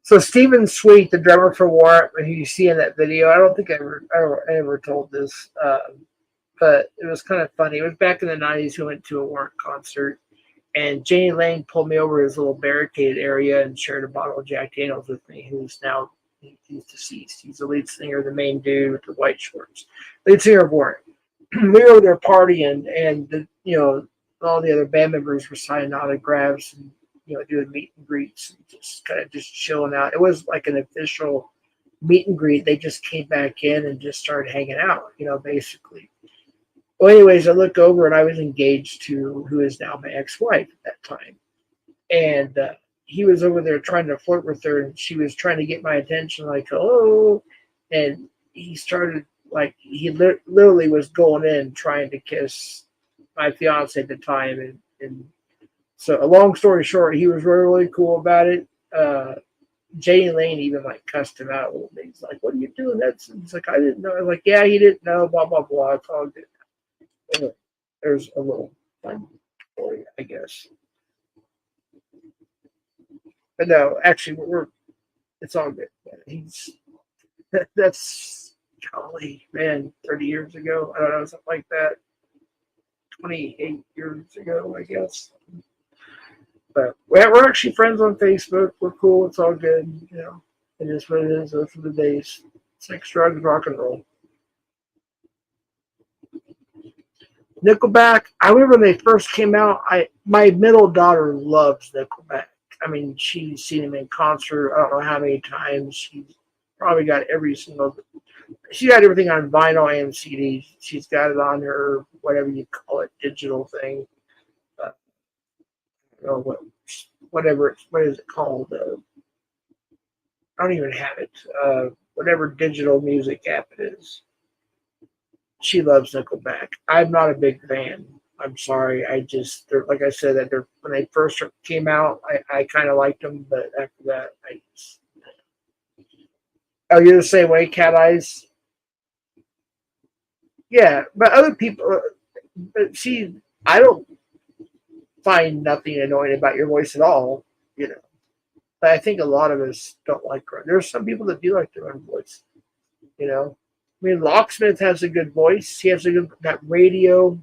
B: So Stephen Sweet, the drummer for Warrant, who you see in that video, I don't think I ever told this, but it was kind of funny. It was back in the '90s. We went to a Warrant concert, and Janie Lane pulled me over his little barricaded area and shared a bottle of Jack Daniels with me. Who's now he's deceased. He's the lead singer, the main dude with the white shorts, lead singer of Warrant. We were over there partying, and all the other band members were signing autographs and doing meet and greets and just kind of just chilling out. It was like an official meet and greet. They just came back in and just started hanging out, basically. Well, anyways, I look over and I was engaged to who is now my ex-wife at that time, and he was over there trying to flirt with her, and she was trying to get my attention, like hello, and he started like he literally was going in trying to kiss my fiance at the time, and so a long story short, he was really, really cool about it. Jay Lane even like cussed him out a little bit. He's like, "What are you doing?" He's like, "I didn't know." I was like, "Yeah, he didn't know." Blah blah blah. It's all good. Anyway, there's a little fun story, I guess. But no, actually, it's all good. That's golly, man, 30 years ago. I don't know, something like that. 28 years ago, I guess. But we're actually friends on Facebook. We're cool. It's all good. It is what it is. Those are the days. Sex, drugs, rock and roll. Nickelback. I remember when they first came out. My middle daughter loves Nickelback. I mean, she's seen him in concert. I don't know how many times. She's probably got every single. She got everything on vinyl and CD. She's got it on her whatever you call it, digital thing. I don't know what is it called? I don't even have it. Whatever digital music app it is. She loves Nickelback. I'm not a big fan. I'm sorry. Like I said, that when they first came out, I kind of liked them, but after that, oh, you're the same way, Cat Eyes. Yeah, but other people, but see, I don't find nothing annoying about your voice at all, you know. But I think a lot of us don't like her. There's some people that do like their own voice, you know. I mean, Locksmith has a good voice. He has that radio.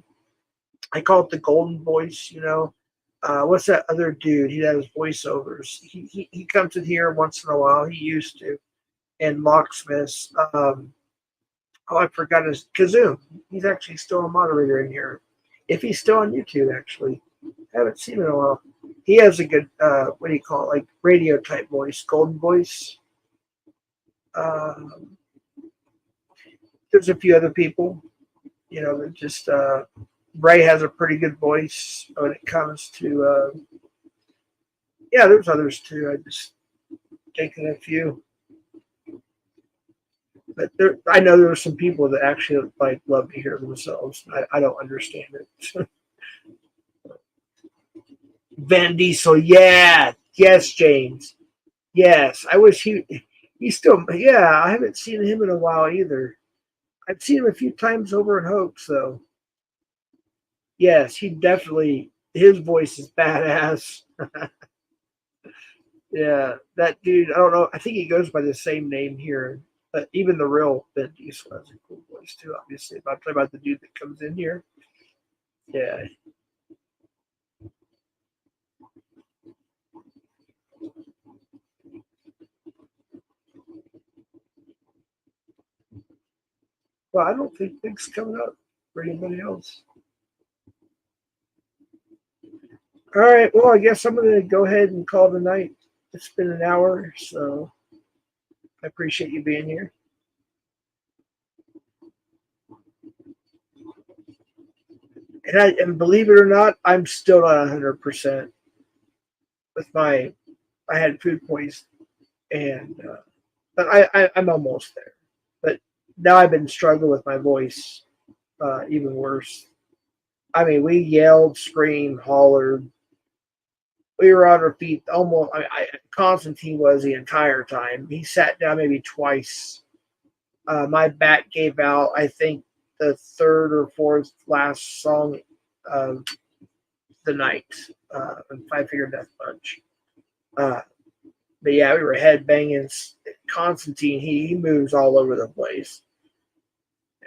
B: I call it the golden voice, you know. What's that other dude? He does voiceovers. He comes in here once in a while. He used to. And Locksmiths. Oh, I forgot his Kazoom. He's actually still a moderator in here. If he's still on YouTube, actually. I haven't seen him in a while. He has a good, what do you call it, like radio type voice, golden voice. There's a few other people, you know, that just, Ray has a pretty good voice when it comes to, yeah, there's others too. I just taken a few. But I know there are some people that actually like love to hear themselves. I don't understand it. Van Diesel, yeah, yes, James, yes. I wish he's still, yeah. I haven't seen him in a while either. I've seen him a few times over in Hoax, though. Yes, he definitely, his voice is badass. Yeah, that dude. I don't know. I think he goes by the same name here. But even the real Van Diesel has a cool voice too, obviously. But I'm talking about the dude that comes in here. Yeah. Well, I don't think things coming up for anybody else. All right. Well, I guess I'm going to go ahead and call the night. It's been an hour, so I appreciate you being here. And believe it or not, I'm still not 100% with I had food poisoning, and but I'm almost there. But now I've been struggling with my voice even worse. I mean, we yelled, screamed, hollered. We were on our feet almost. Constantine was the entire time. He sat down maybe twice. My back gave out. I think the third or fourth last song of the night, Five Finger Death Punch. But yeah, we were headbanging. Constantine, he moves all over the place.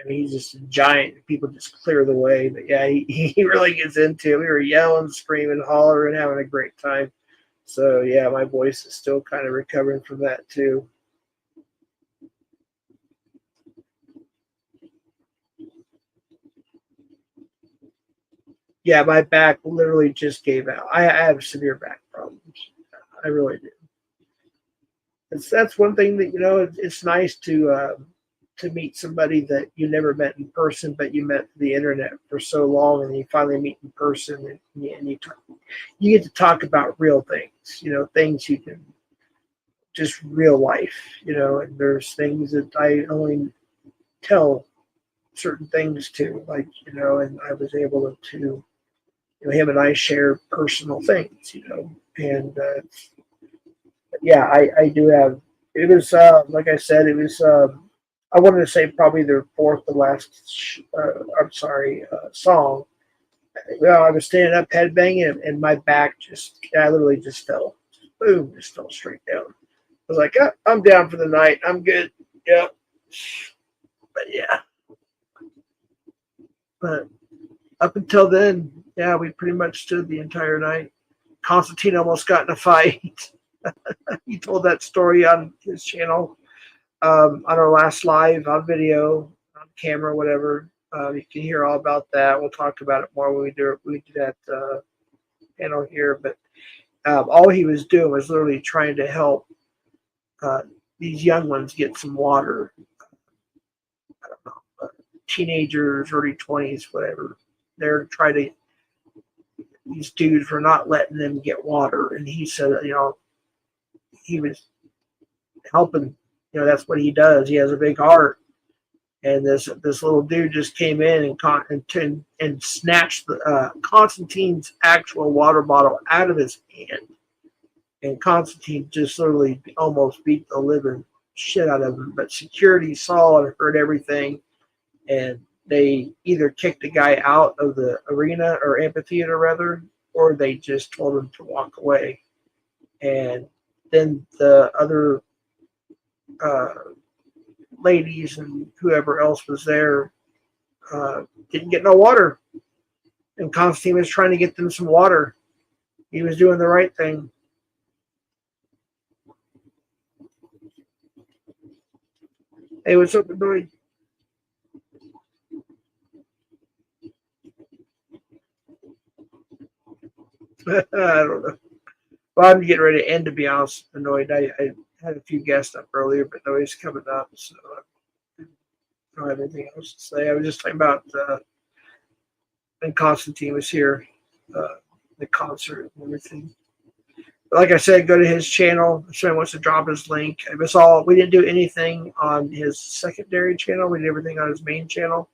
B: I mean, he's just a giant. People just clear the way. But yeah, he really gets into it. We were yelling, screaming, hollering, having a great time. So yeah, my voice is still kind of recovering from that too. Yeah, my back literally just gave out. I have severe back problems. I really do. That's one thing that, you know, it's nice to meet somebody that you never met in person, but you met the internet for so long, and you finally meet in person, and you get to talk about real things, you know, things you can just real life, you know. And there's things that I only tell certain things to, like, you know, and I was able to, you know, him and I share personal things, you know, and yeah, I do have. It was like I said, it was. I wanted to say probably their fourth to last. Song. Well, I was standing up, headbanging, and my back I literally just fell. Boom, just fell straight down. I was like, oh, I'm down for the night. I'm good. Yep. But yeah. But up until then, yeah, we pretty much stood the entire night. Constantine almost got in a fight. He told that story on his channel, on our last live on video, on camera, whatever. You can hear all about that. We'll talk about it more when we do that panel here. But all he was doing was literally trying to help these young ones get some water. I don't know, teenagers, early 20s, whatever. They're trying to. These dudes were not letting them get water, and he said, you know, he was helping. You know, that's what he does. He has a big heart, and this little dude just came in and snatched Constantine's actual water bottle out of his hand, and Constantine just literally almost beat the living shit out of him. But security saw and heard everything, and they either kicked the guy out of the arena or amphitheater rather, or they just told him to walk away. And then the other ladies and whoever else was there didn't get no water. And Constantine was trying to get them some water. He was doing the right thing. Hey, what's up, boy? I don't know. Well, I'm getting ready to end, to be honest. Annoyed. I had a few guests up earlier, but nobody's coming up, so I don't have anything else to say. I was just talking about when Constantine was here, the concert and everything. But like I said, go to his channel. If someone wants to drop his link, it was all. We didn't do anything on his secondary channel. We did everything on his main channel.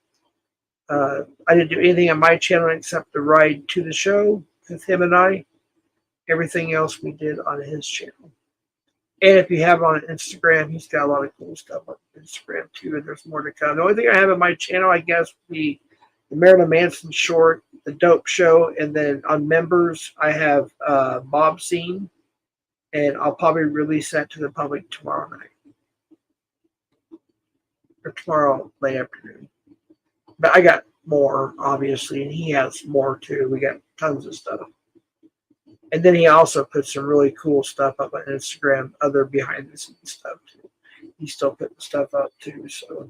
B: I didn't do anything on my channel except the ride to the show with him and I. Everything else we did on his channel. And if you have on Instagram, he's got a lot of cool stuff on Instagram too, and there's more to come. The only thing I have on my channel, I guess, would be the Marilyn Manson short, the Dope Show, and then on members, I have Bob Scene, and I'll probably release that to the public tomorrow night. Or tomorrow late afternoon. But I got more, obviously, and he has more too. We got tons of stuff. And then he also put some really cool stuff up on Instagram, other behind the scenes stuff too. He's still putting stuff up too, so.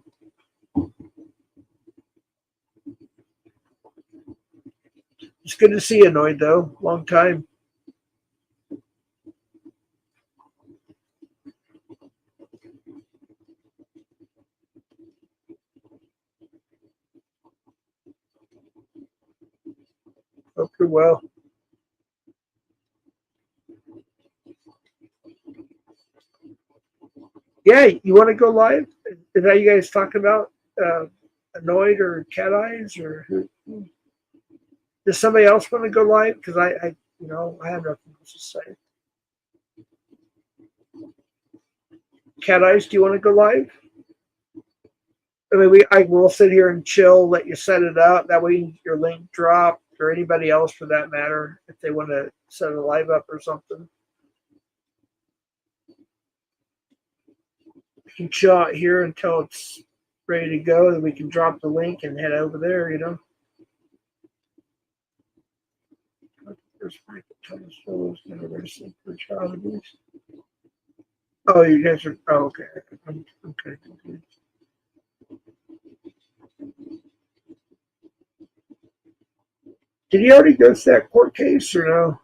B: It's good to see you, Noid, though. Long time. Hope you're well. Yeah, you want to go live? Is that you guys talking about Annoyed or Cat Eyes or who? Does somebody else want to go live? Because I have nothing else to say. Cat Eyes, do you want to go live? I mean, I will sit here and chill, let you set it up. That way your link dropped, or anybody else for that matter, if they want to set a live up or something. You can chill out here until it's ready to go, and we can drop the link and head over there, you know. Oh, you guys are, oh, okay. I'm kind of confused. Did he already go through that court case or no?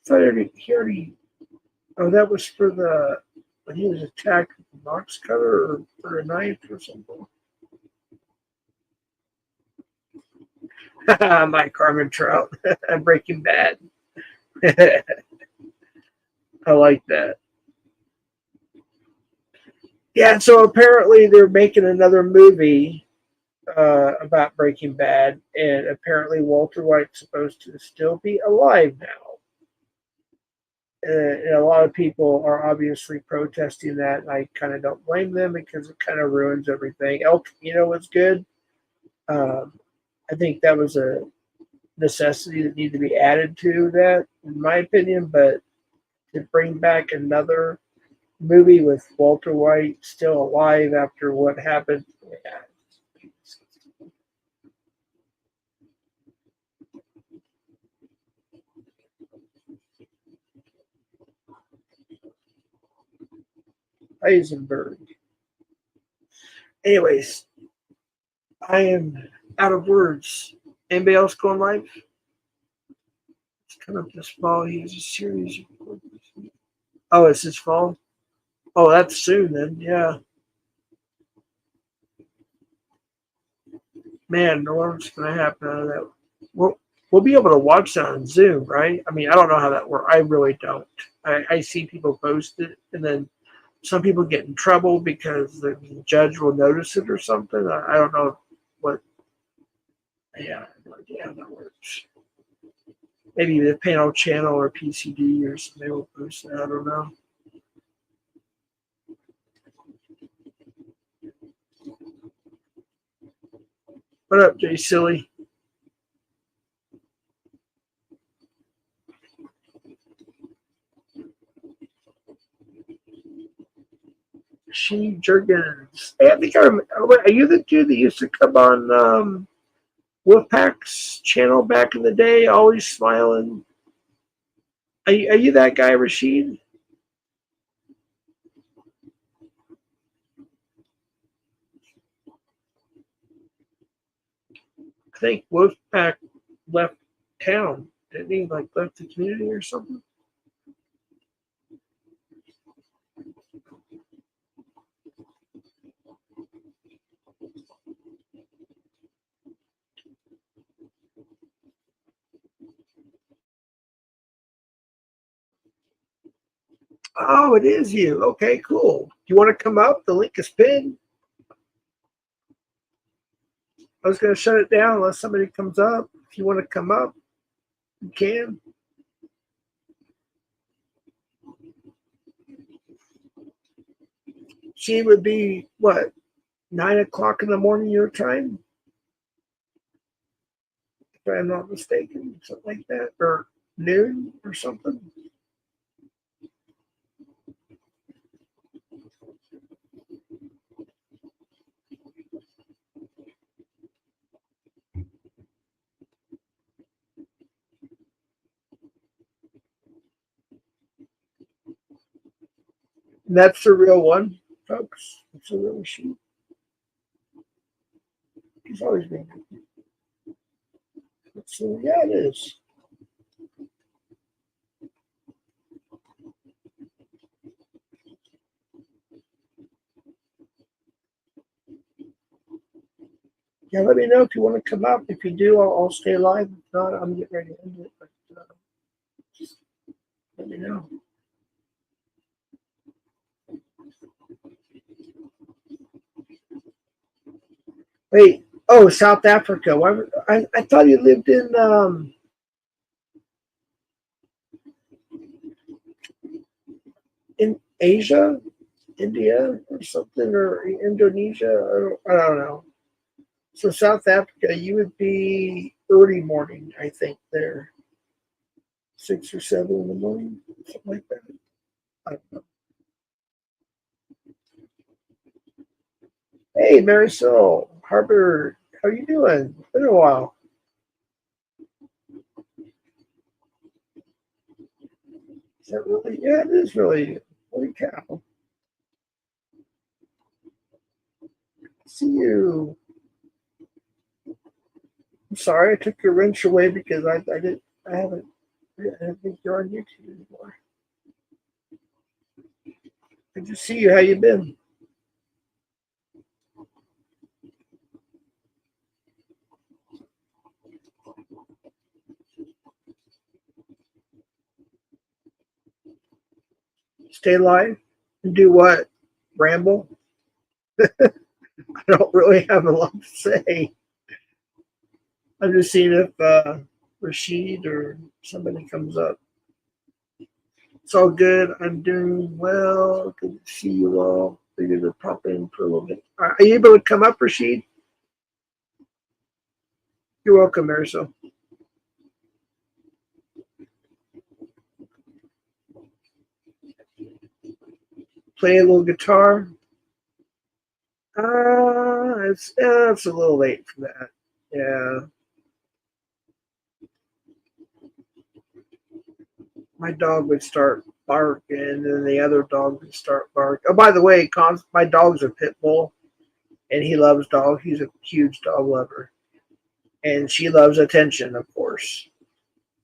B: I thought he already, oh, that was for when he was attacked with a box cutter or for a knife or something. Mike Carmen Trout, Breaking Bad. I like that. Yeah, so apparently they're making another movie about Breaking Bad, and apparently Walter White's supposed to still be alive now. And a lot of people are obviously protesting that, and I kind of don't blame them because it kind of ruins everything. El Camino was good. I think that was a necessity that needed to be added to that, in my opinion, but to bring back another movie with Walter White still alive after what happened, yeah. Heisenberg. Anyways, I am out of words. Anybody else going live? It's coming up this fall. He has a series of. Oh, it's this fall? Oh, that's soon then. Yeah. Man, no what's going to happen out of that. What we'll be able to watch that on Zoom, right? I mean, I don't know how that works. I really don't. I see people post it, and then some people get in trouble because the judge will notice it or something. I don't know what. Yeah, I have no idea how that works. Maybe the panel channel or PCD or something will post it. I don't know. What up, Jay Silly? She Jurgens. Hey, I think I remember. Are you the dude that used to come on Wolfpack's channel back in the day, always smiling? Are you that guy, Rashid? I think Wolfpack left town. Didn't he? Like left the community or something? Oh, it is you. Okay, cool. Do you want to come up? The link is pinned. I was going to shut it down unless somebody comes up. If you want to come up, you can. She would be, what, 9 o'clock in the morning your time? If I'm not mistaken, something like that. Or noon or something. And that's the real one, folks. It's a real sheep. He's always been good. So, yeah, it is. Yeah, let me know if you want to come up. If you do, I'll stay live. If not, I'm getting ready to end it. But just let me know. Wait. Oh, South Africa. Why? I thought you lived in Asia, India, or something, or Indonesia. I don't know. So South Africa, you would be early morning, I think, there. 6 or 7 in the morning, something like that. I don't know. Hey, Marisol, Harvard, how you doing? It's been a while. Is that really? Yeah, it is really. Holy cow. See you. I'm sorry I took your wrench away because I don't think you're on YouTube anymore. Good to see you. How you been? Stay live and do what? Ramble? I don't really have a lot to say. I'm just seeing if Rashid or somebody comes up. It's all good. I'm doing well. Good to see you all. Figured to pop in for a little bit. Are you able to come up, Rashid? You're welcome, Marisol. Play a little guitar. It's a little late for that. Yeah. My dog would start barking, and the other dog would start barking. Oh, by the way, my dog's a pit bull, and he loves dogs. He's a huge dog lover, and she loves attention, of course.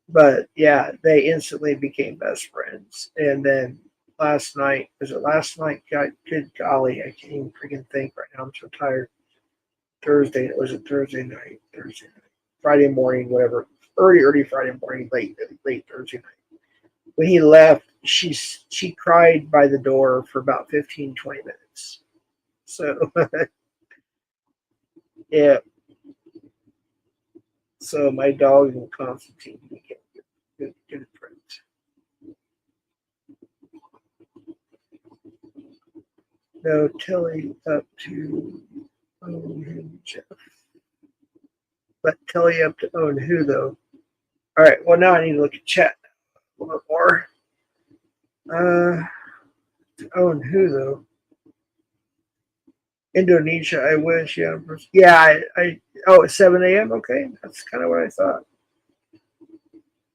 B: But yeah, they instantly became best friends. And then last night, was it last night? God, good golly, I can't even freaking think right now. I'm so tired. Thursday, it was a Thursday night, Friday morning, whatever. early Friday morning, late Thursday night. When he left, she cried by the door for about 15, 20 minutes. So, yeah. So my dog and Constantine became good friends. No, Tilly up to own him, Jeff. Let Tilly up to own who, though? All right, well, now I need to look at chat a little bit more. To own who, though? Indonesia, I wish, yeah. Yeah, it's 7 a.m., okay. That's kind of what I thought.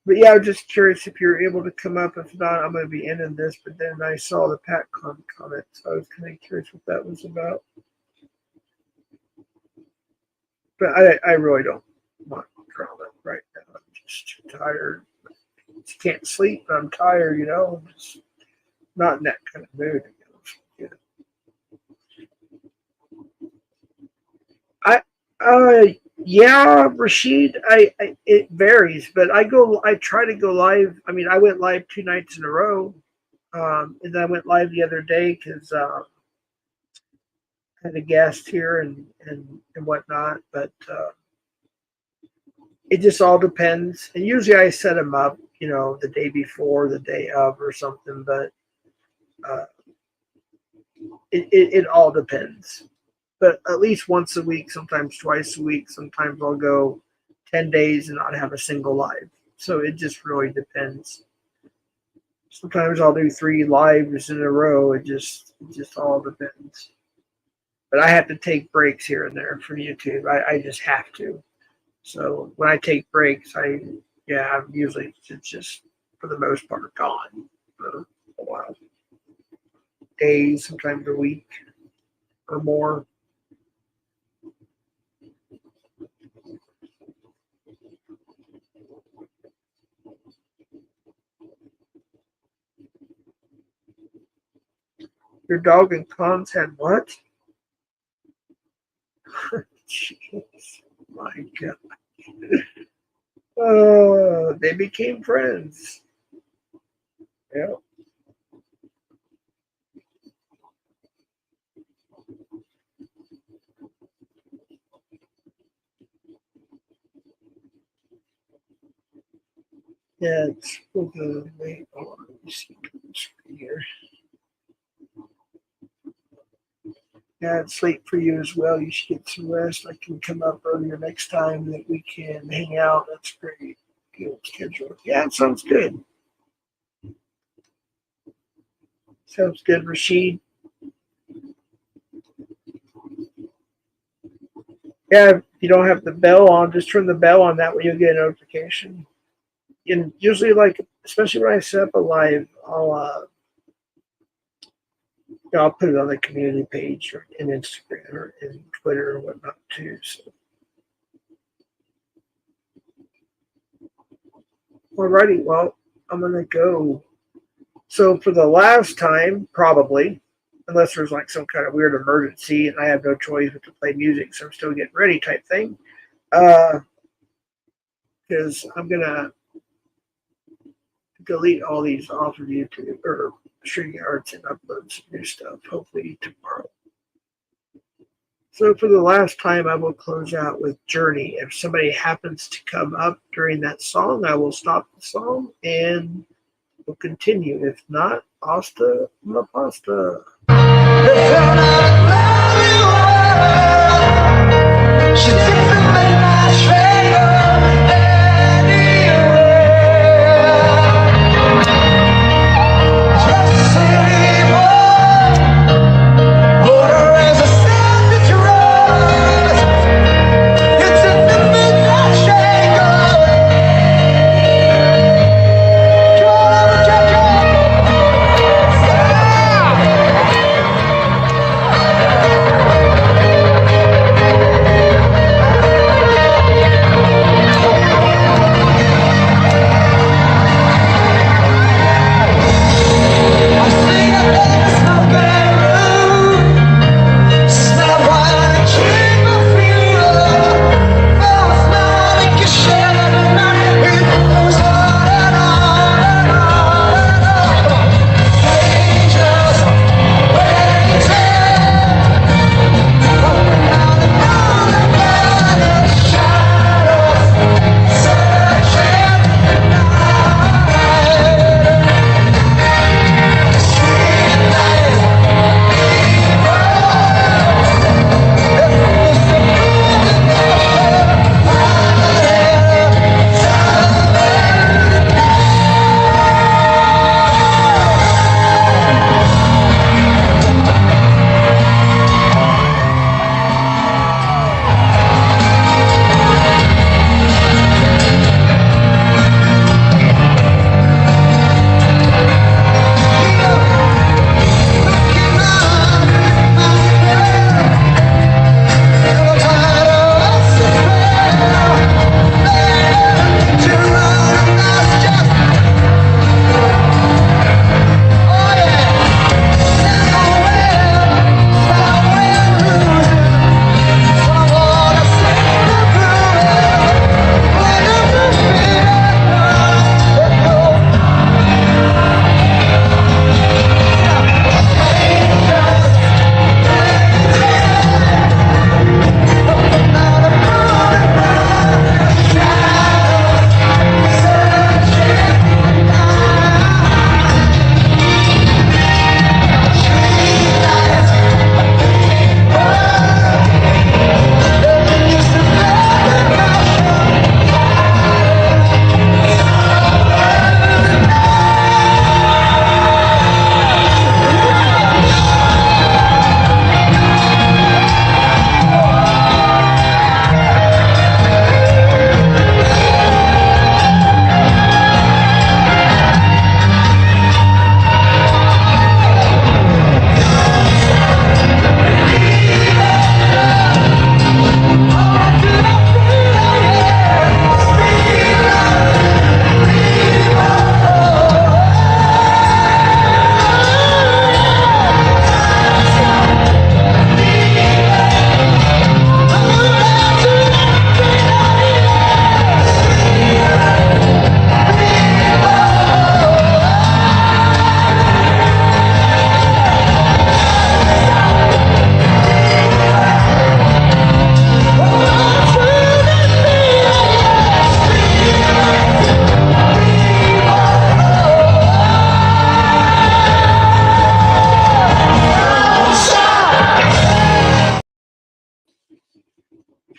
B: But yeah, I'm just curious if you're able to come up. If not, I'm going to be ending this. But then I saw the PatCon comment, so I was kind of curious what that was about. But I really don't want drama right now. I'm just tired. Just can't sleep. I'm tired, I'm just not in that kind of mood. Yeah, Rashid. It varies, but I try to go live. I mean, I went live 2 nights in a row, and then I went live the other day because I had a guest here and whatnot. But it just all depends. And usually I set them up, the day before, the day of, or something. But it all depends. But at least once a week, sometimes twice a week. Sometimes I'll go 10 days and not have a single live. So it just really depends. Sometimes I'll do 3 lives in a row. It just all depends. But I have to take breaks here and there from YouTube. I just have to. So when I take breaks, I'm usually just for the most part gone for a while. Days, sometimes a week or more. Your dog and Cons had what? Jeez, my God. Oh, they became friends. Yeah. Yeah, it's for the late on here. Yeah, it's late for you as well. You should get some rest. I can come up earlier next time that we can hang out. That's great. Good schedule. Yeah, it sounds good. Sounds good, Rashid. Yeah, if you don't have the bell on, just turn the bell on. That way you'll get a notification. And usually, especially when I set up a live, I'll put it on the community page or in Instagram or in Twitter or whatnot too. So, alrighty, well, I'm gonna go. So for the last time, probably, unless there's some kind of weird emergency and I have no choice but to play music, so I'm still getting ready type thing. Because I'm gonna delete all these off of YouTube or StreamYards and upload some new stuff, hopefully tomorrow. So for the last time, I will close out with Journey. If somebody happens to come up during that song, I will stop the song and we'll continue. If not, hasta la pasta.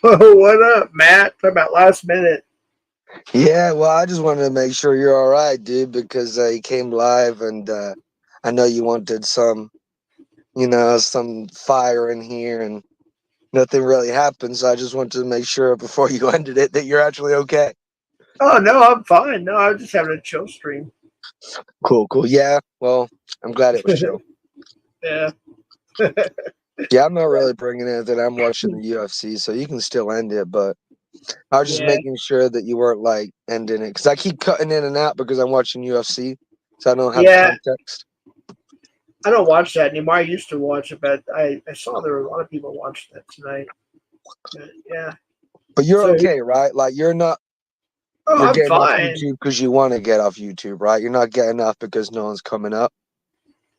B: Whoa, what up, Matt? Talk about last minute.
F: Yeah, well, I just wanted to make sure you're all right, dude, because you came live and I know you wanted some, some fire in here and nothing really happened. So I just wanted to make sure before you ended it that you're actually okay.
B: Oh no, I'm fine. No, I was just having a chill stream.
F: Cool, cool. Yeah, well, I'm glad it was chill.
B: Yeah.
F: Yeah, I'm not really bringing anything. I'm watching the UFC, so you can still end it, but I was just
B: Yeah.
F: making sure that you weren't like ending it because I keep cutting in and out because I'm watching UFC, so I don't have
B: Yeah.
F: context.
B: I don't watch that anymore. I used to watch it, but I saw there were a lot of people watching that tonight. But, yeah.
F: But you're
B: So,
F: okay, right? Like you're
B: I'm
F: getting off
B: fine.
F: YouTube because you want to get off YouTube, right? You're not getting off because no one's coming up.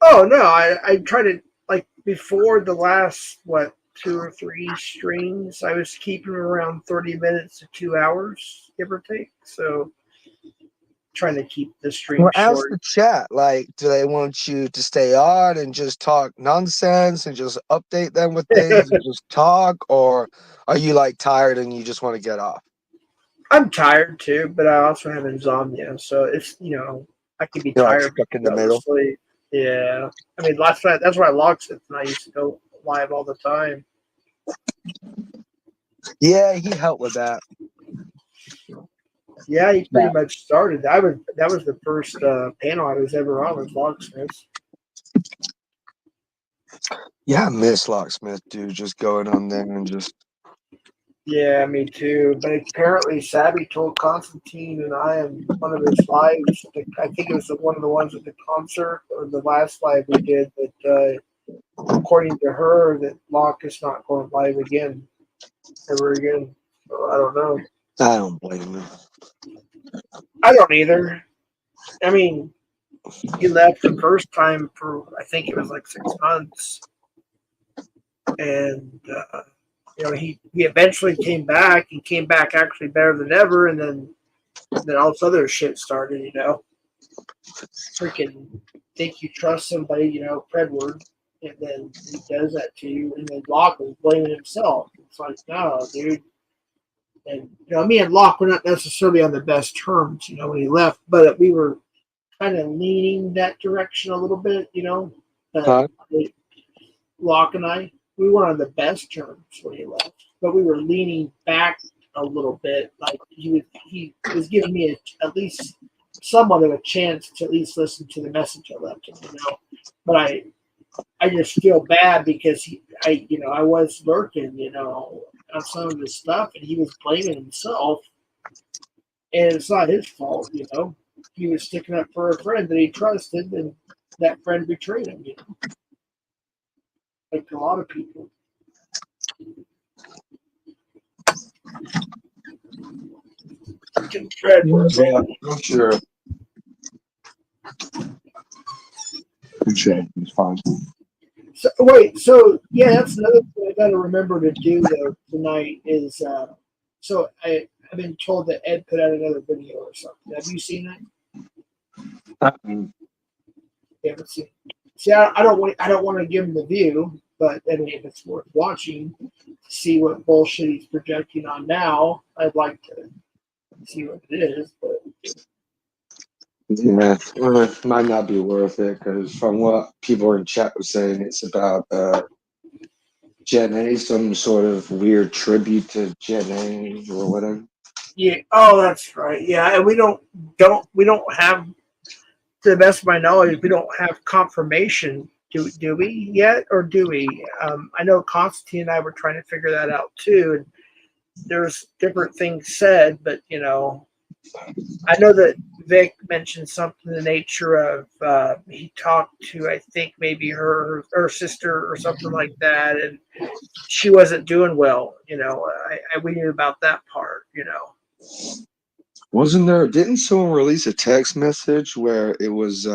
B: Oh no, I tried to, like, before the last 2 or 3 streams, I was keeping around 30 minutes to 2 hours, give or take. So trying to keep the stream
F: Well, ask
B: short.
F: the chat. Like, do they want you to stay on and just talk nonsense and just update them with things and just talk, or are you like tired and you just want to get off?
B: I'm tired too, but I also have insomnia, so it's I could be
F: You're like
B: tired
F: stuck in the
B: but go to
F: middle.
B: sleep. Yeah, I mean last night that's why I logged it, and I used to go live all the time.
F: Yeah, he helped with that.
B: Yeah, he pretty much started. That was the first panel I was ever on was Locksmiths.
F: Yeah, I miss Locksmith, dude. Just going on there and just.
B: Yeah, me too. But apparently, Savvy told Constantine and I in one of his lives. I think it was one of the ones at the concert or the last live we did. That according to her, that Locke is not going live again, ever again. So I don't know.
F: I don't blame him.
B: I don't either. I mean, he left the first time for I think it was like 6 months, and he eventually came back and came back actually better than ever, and then all this other shit started. Freaking think you trust somebody, Predward, and then he does that to you, and then Locke was blaming himself. It's like, no, dude. And me and Locke were not necessarily on the best terms, when he left, but we were kind of leaning that direction a little bit,
F: Huh?
B: Locke and I, we weren't on the best terms when he left, but we were leaning back a little bit. Like he was giving me at least somewhat of a chance to at least listen to the message I left him, But I just feel bad because I was lurking, on some of his stuff, and he was blaming himself, and it's not his fault, He was sticking up for a friend that he trusted, and that friend betrayed him, like a lot of people.
F: Yeah, I'm sure. It's fine.
B: So wait, yeah, that's another thing I got to remember to do though tonight is so I've been told that Ed put out another video or something. Have you seen that? You haven't seen it. See, I don't want to give him the view, but I mean, if it's worth watching to see what bullshit he's projecting on now, I'd like to see what it is. But
F: Yeah, it might not be worth it because from what people in chat were saying, it's about Gen A, some sort of weird tribute to Gen A or whatever.
B: yeah, oh, that's right. Yeah, and we don't have, to the best of my knowledge, we don't have confirmation. Do we yet, or do we? I know Constantine and I were trying to figure that out too, and there's different things said, but I know that Vic mentioned something in the nature of he talked to, I think, maybe her sister or something like that, and she wasn't doing well. We knew about that part.
F: Wasn't there? Didn't someone release a text message where it was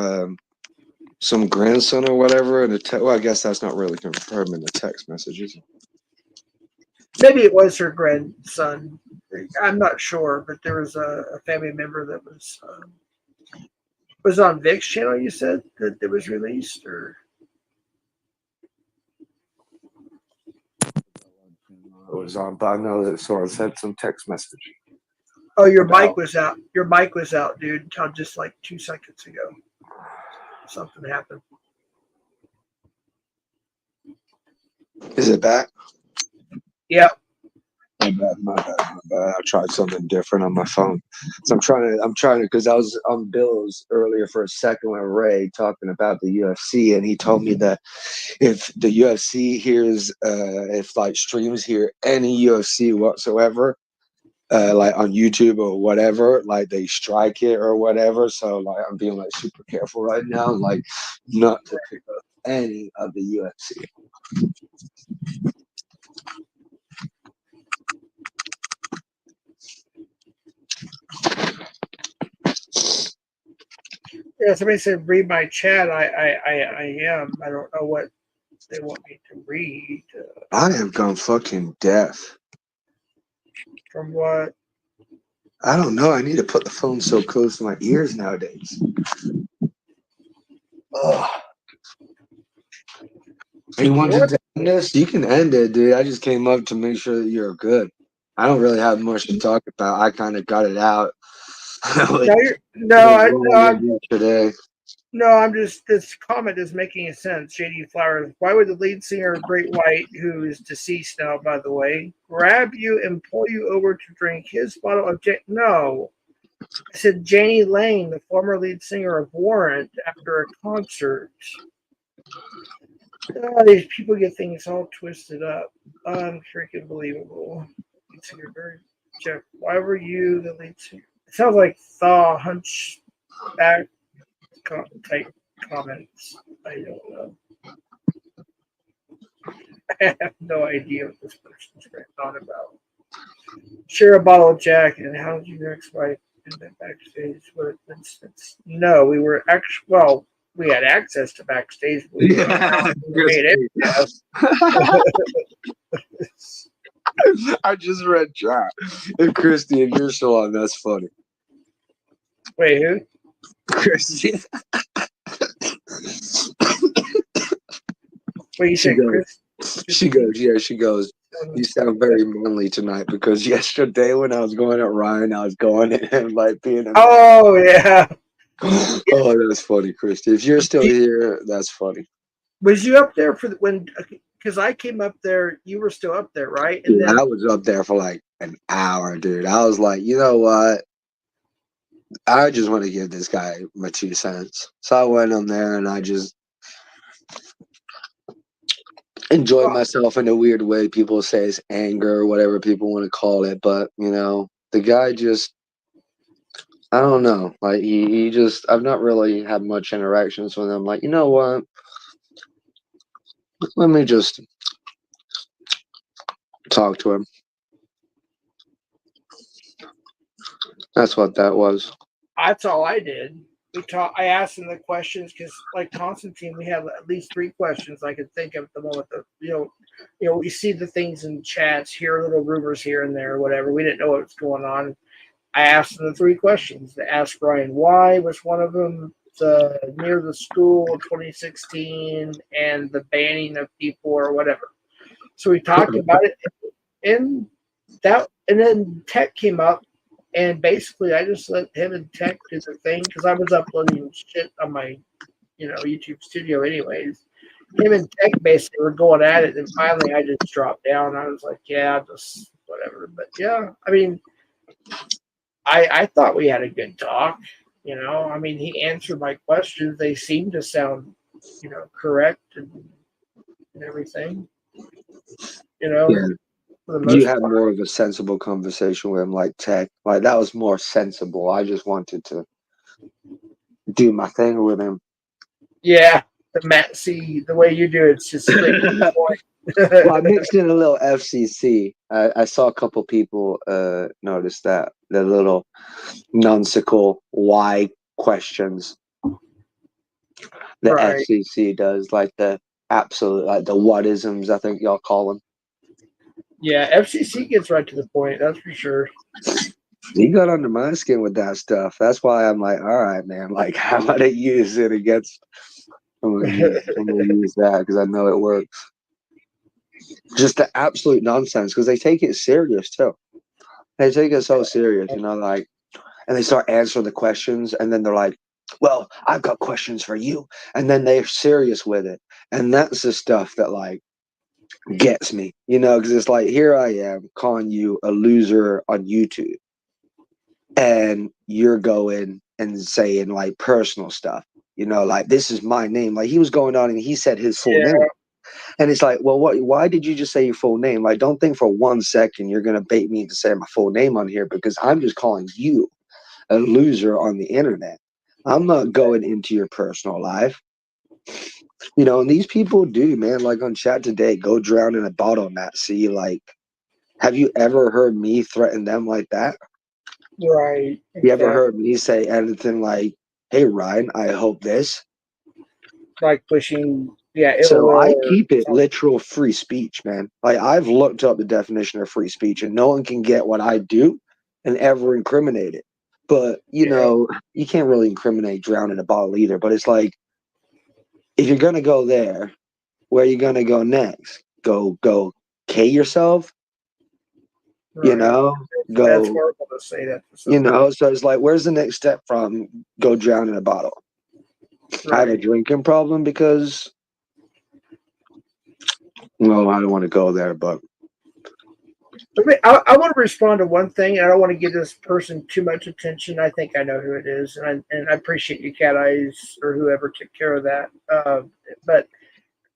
F: some grandson or whatever? And well, I guess that's not really confirmed in the text messages.
B: Maybe it was her grandson. I'm not sure, but there was a family member that was on Vic's channel. You said that it was released, or
F: was on, but I know that Sora sent some text message.
B: Oh, your mic was out. Your mic was out, dude, until just like 2 seconds ago. Something happened.
F: Is it back?
B: Yeah.
F: My bad. I tried something different on my phone. So I'm trying to, because I was on Bill's earlier for a second with Ray talking about the UFC, and he told me that if the UFC hears, if like streams hear any UFC whatsoever, like on YouTube or whatever, like they strike it or whatever. So like I'm being like super careful right now, like not to pick up any of the UFC.
B: Yeah, somebody said read my chat. I am. I don't know what they want me to read.
F: I have gone fucking deaf.
B: From what?
F: I don't know. I need to put the phone so close to my ears nowadays. Ugh. You wanted to end this? You can end it, dude. I just came up to make sure that you're good. I don't really have much to talk about. I kind of got it out.
B: I'm just, this comment is making sense. JD Flowers, why would the lead singer of Great White, who is deceased now, by the way, grab you and pull you over to drink his bottle of No. I said Janie Lane, the former lead singer of Warrant, after a concert. Oh, these people get things all twisted up. Unfreaking believable. Lead singer, Jeff, why were you the lead singer? It sounds like Thaw Hunchback type comments. I don't know. I have no idea what this person's going on about. Share a bottle of Jack, and how did your ex-wife end up backstage? What instance? No, we were actually, well, we had access to backstage. We
F: I just read chat. And Christy, if you're still on, that's funny.
B: Wait, who?
F: Christy.
B: Wait, you said Chris?
F: She goes, you sound very manly tonight, because yesterday when I was going at Ryan, I was going at him like being a
B: Oh, yeah.
F: Oh, that's funny, Christy. If you're still here, that's funny.
B: Was you up there for when, because I came up there, you were still up there, right? And
F: Dude,
B: then
F: I was up there for like an hour, dude. I was like, you know what? I just want to give this guy my 2 cents. So I went on there and I just enjoyed myself in a weird way. People say it's anger or whatever people want to call it. But, you know, the guy just, I don't know. Like, he just, I've not really had much interactions with him. Like, you know what? Let me just talk to him. That's what that was.
B: that's all I did. I asked him the questions because, like Constantine, we have at least 3 questions I could think of at the moment. You know, we see the things in chats, hear little rumors here and there, whatever. We didn't know what was going on. I asked him the 3 questions. To ask Ryan why was one of them. Near the school 2016 and the banning of people or whatever. So we talked about it, and then Tech came up. And basically, I just let him and Tech do the thing because I was uploading shit on my, YouTube studio anyways. Him and Tech basically were going at it, and finally I just dropped down. I was like, yeah, just whatever. But yeah, I mean, I thought we had a good talk. I mean, he answered my questions. They seemed to sound, correct and everything.
F: Yeah. You had more of a sensible conversation with him, like Tech. Like, that was more sensible. I just wanted to do my thing with him.
B: Yeah, the way you do it's just straight to the point.
F: Well, I mixed in a little FCC. I saw a couple people notice that. The little nonsensical why questions the FCC does, like the absolute, like the what-isms, I think y'all call them.
B: Yeah, FCC gets right to the point, that's for sure.
F: He got under my skin with that stuff. That's why I'm like, all right, man, like, how about I use it against, I'm gonna use that because I know it works. just the absolute nonsense because they take it serious too. They take it so serious, you know, like, and they start answering the questions, and then they're like, "Well, I've got questions for you," and then they're serious with it, and that's the stuff that like gets me, you know, because it's like here I am calling you a loser on YouTube, and you're going and saying like personal stuff, you know, like this is my name. Like he was going on and he said his full
B: Yeah.
F: name. And it's like, well, what? Why did you just say your full name? Like, don't think for 1 second you're gonna bait me into saying my full name on here because I'm just calling you a loser on the internet. I'm not going into your personal life, you know. And these people do, man. Like on chat today, go drown in a bottle, Matt. See, like, have you ever heard me threaten them like that?
B: Right.
F: You ever
B: Exactly.
F: heard me say anything like, "Hey, Ryan, I hope this"?
B: Like pushing, yeah, ill
F: So
B: will
F: I
B: or
F: keep it
B: something.
F: literal free speech, man. Like I've looked up the definition of free speech, and no one can get what I do and ever incriminate it. But you
B: Yeah.
F: know, you can't really incriminate drown in a bottle either. But it's like if you're gonna go there, where are you gonna go next? Go K yourself, you
B: Right.
F: know?
B: That's
F: Go,
B: horrible to say that to
F: you
B: someone.
F: know, so it's like where's the next step from go drown in a bottle? I have a
B: Right.
F: drinking problem because well, I don't want to go there, but
B: I want to respond to one thing. I don't want to give this person too much attention. I think I know who it is, and I appreciate you, Cat Eyes, or whoever took care of that. But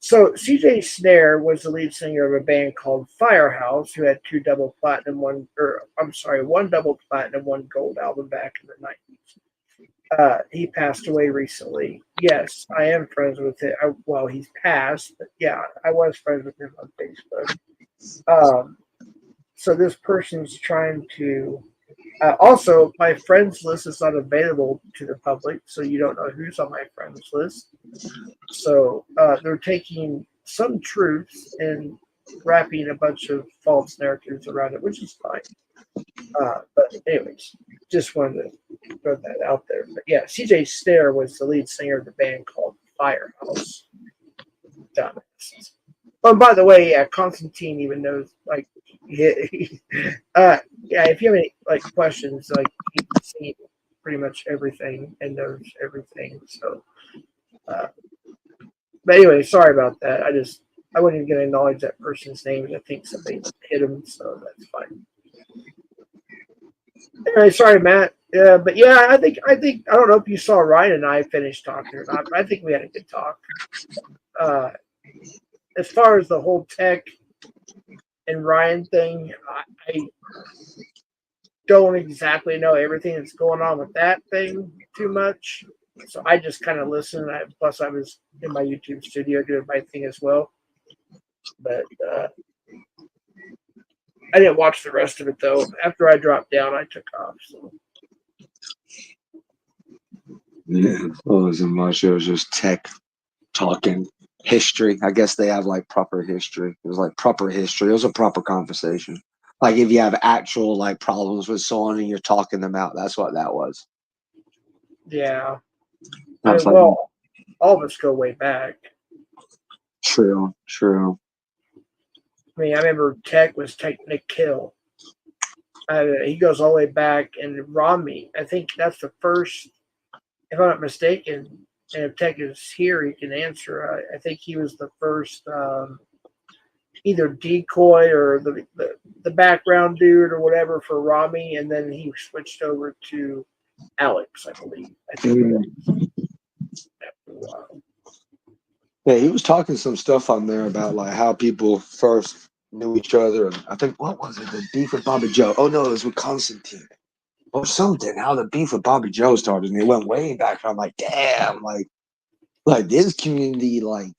B: so CJ Snare was the lead singer of a band called Firehouse, who had two double platinum, one double platinum, one gold album back in the 90s. He passed away recently. Yes, I am friends with him. Well, he's passed, but yeah, I was friends with him on Facebook. Um, so this person's trying to. Also, my friends list is not available to the public, so you don't know who's on my friends list. So they're taking some truths and wrapping a bunch of false narratives around it, which is fine. But anyways, just wanted to throw that out there. But yeah, CJ Stair was the lead singer of the band called Firehouse. Dumbasses. Oh, and by the way, yeah, Constantine even knows like yeah, if you have any like questions, like he's seen pretty much everything and knows everything. So uh, but anyway, sorry about that. I wasn't even gonna acknowledge that person's name and I think somebody hit him, so that's fine. Anyway, sorry, Matt. But yeah, I think I don't know if you saw Ryan and I finished talking or not, but I think we had a good talk. Uh, as far as the whole tech and Ryan thing, I don't exactly know everything that's going on with that thing too much. So I just kind of listened. Plus, I was in my YouTube studio doing my thing as well. But I didn't watch the rest of it though. After I dropped down, I took off. So
F: yeah, it wasn't much. It was just tech talking history. I guess they have like proper history. It was like proper history. It was a proper conversation. Like if you have actual like problems with someone and you're talking them out, that's what that was.
B: yeah,
F: I was like,
B: well, all of us go way back.
F: true, true.
B: I mean, I remember Tech was Nick Kill. He goes all the way back, and Rami. I think that's the first, if I'm not mistaken. And if Tech is here, he can answer. I think he was the first, either decoy or the background dude or whatever for Rami, and then he switched over to Alex, I believe. I think after a while.
F: Yeah, he was talking some stuff on there about like how people first knew each other, and I think what was it, the beef with Bobby Joe? Oh no, it was with Constantine or something. How the beef with Bobby Joe started, and it went way back. I'm like, damn, like this community, like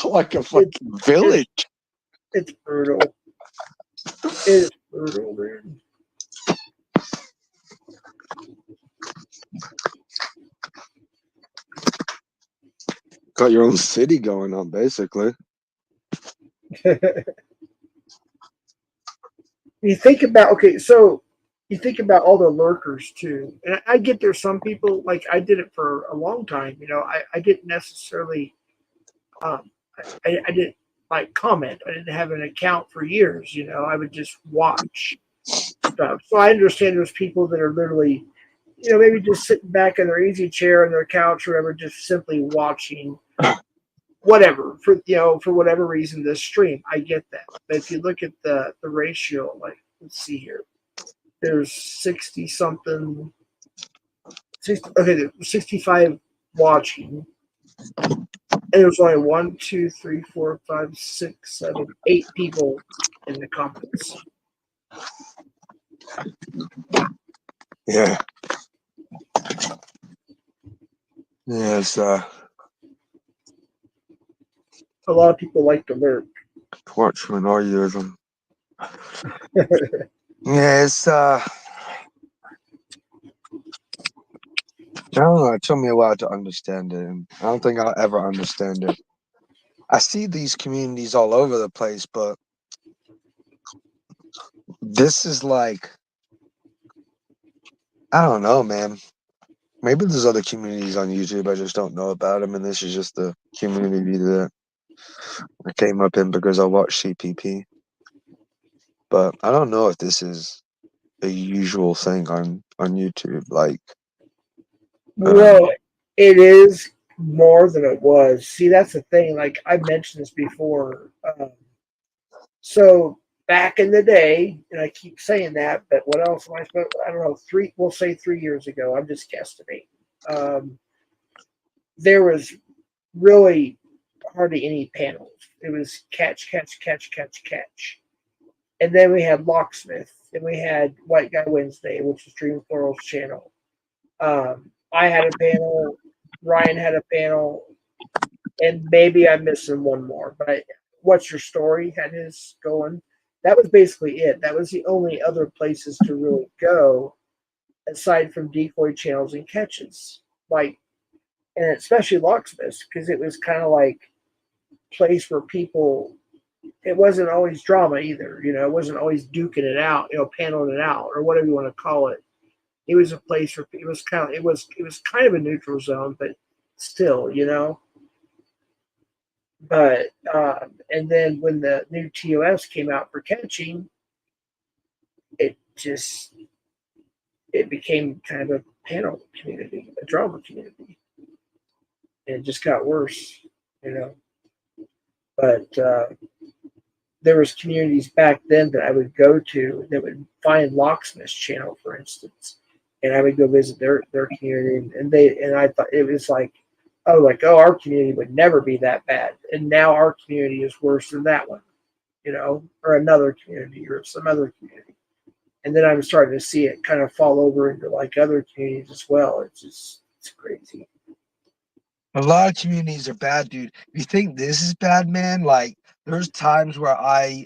F: like a fucking village.
B: It's brutal. It is brutal, dude.
F: Got your own city going on, basically.
B: You think about so you think about all the lurkers too, and I get there's some people like I did it for a long time. I didn't necessarily, um, I didn't like comment. I didn't have an account for years. You know, I would just watch stuff. So I understand there's people that are literally, you know, maybe just sitting back in their easy chair on their couch or whatever, just simply watching whatever for, you know, for whatever reason this stream. I get that. But if you look at the ratio, like, let's see here, there's 60 something, 60, okay, there's 65 watching. And there's only 1, 2, 3, 4, 5, 6, 7, 8 people in the comments.
F: Yeah. Yes,
B: A lot of people like to lurk.
F: torch minorityism. Yeah, it's I don't know, it took me a while to understand it, and I don't think I'll ever understand it. I see these communities all over the place, but this is like, I don't know, man. Maybe there's other communities on YouTube, I just don't know about them, and this is just the community that I came up in because I watched CPP. But I don't know if this is a usual thing on YouTube. Like,
B: Well, it is more than it was. See, that's the thing. Like I mentioned this before. So back in the day, and I keep saying that, but what else am I supposed? I don't know. We'll say 3 years ago. I'm just guesstimating. There was really hardly any panels. It was catch, catch, catch, catch, catch. And then we had Locksmith, and we had White Guy Wednesday, which is Dream Floral's channel. I had a panel, Ryan had a panel, and maybe I'm missing one more. But What's Your Story had his going. That was basically it. That was the only other places to really go, aside from decoy channels and catches. Like, and especially Locksmiths, because it was kind of like a place where people. It wasn't always drama either. You know, it wasn't always duking it out. You know, paneling it out or whatever you want to call it. It was a place where it was kind of a neutral zone, but still, you know. But and then when the new TOS came out for catching, it became kind of a panel community, a drama community, and it just got worse, you know. But there was communities back then that I would go to that would find Locksmith's channel, for instance, and I would go visit their community, and I thought it was like, oh, our community would never be that bad, and now our community is worse than that one, you know, or another community or some other community, and then I'm starting to see it kind of fall over into like other communities as well. It's crazy.
F: a lot of communities are bad, dude. If you think this is bad, man, like there's times where I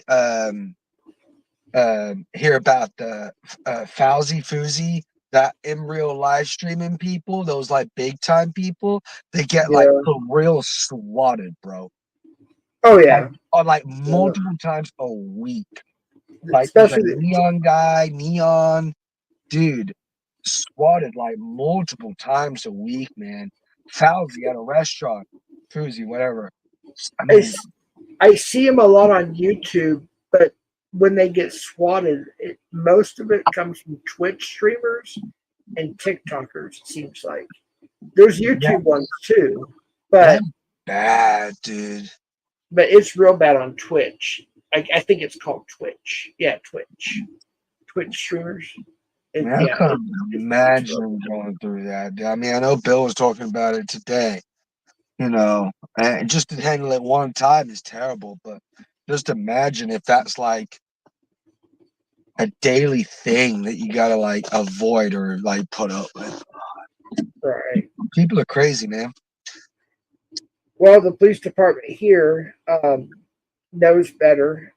F: hear about the Fauzi Foozy, that in real live streaming people, those like big time people, they get like
B: Yeah.
F: for real swatted, bro.
B: Oh yeah.
F: On like multiple times a week. Like the
B: Especially
F: neon dude swatted like multiple times a week, man. Fauzi at a restaurant, Foozy, whatever. I mean,
B: I see them a lot on YouTube, but when they get swatted, most of it comes from Twitch streamers and TikTokers. It seems like there's YouTube ones too, but
F: that's bad, dude.
B: But it's real bad on Twitch. I think it's called Twitch. Yeah, Twitch streamers.
F: Man, I couldn't imagine going through that. I mean, I know Bill was talking about it today. You know, and just to handle it one time is terrible. But just imagine if that's like a daily thing that you gotta like avoid or like put up with.
B: Right.
F: People are crazy, man.
B: Well, the police department here knows better.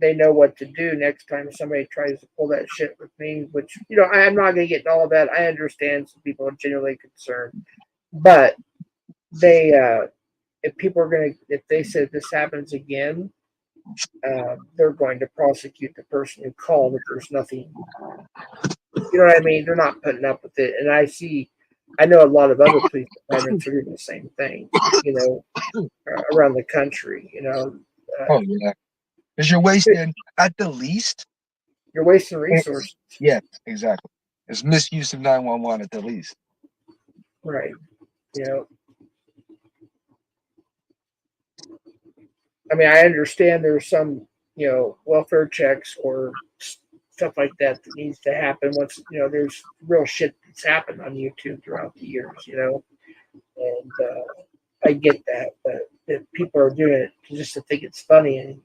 B: They know what to do next time somebody tries to pull that shit with me, which, you know, I'm not going to get into all that. I understand some people are genuinely concerned. But they, if people are going to, if they said this happens again, they're going to prosecute the person who called if there's nothing, you know what I mean? They're not putting up with it. And I see I know a lot of other police departments are doing the same thing, around the country.
F: Oh yeah, because you're wasting at the least.
B: You're wasting resources.
F: Yeah, exactly. It's misuse of 911 at the least.
B: Right. I mean, I understand there's some, welfare checks or stuff like that needs to happen once, there's real shit that's happened on YouTube throughout the years, and I get that, but if people are doing it just to think it's funny, and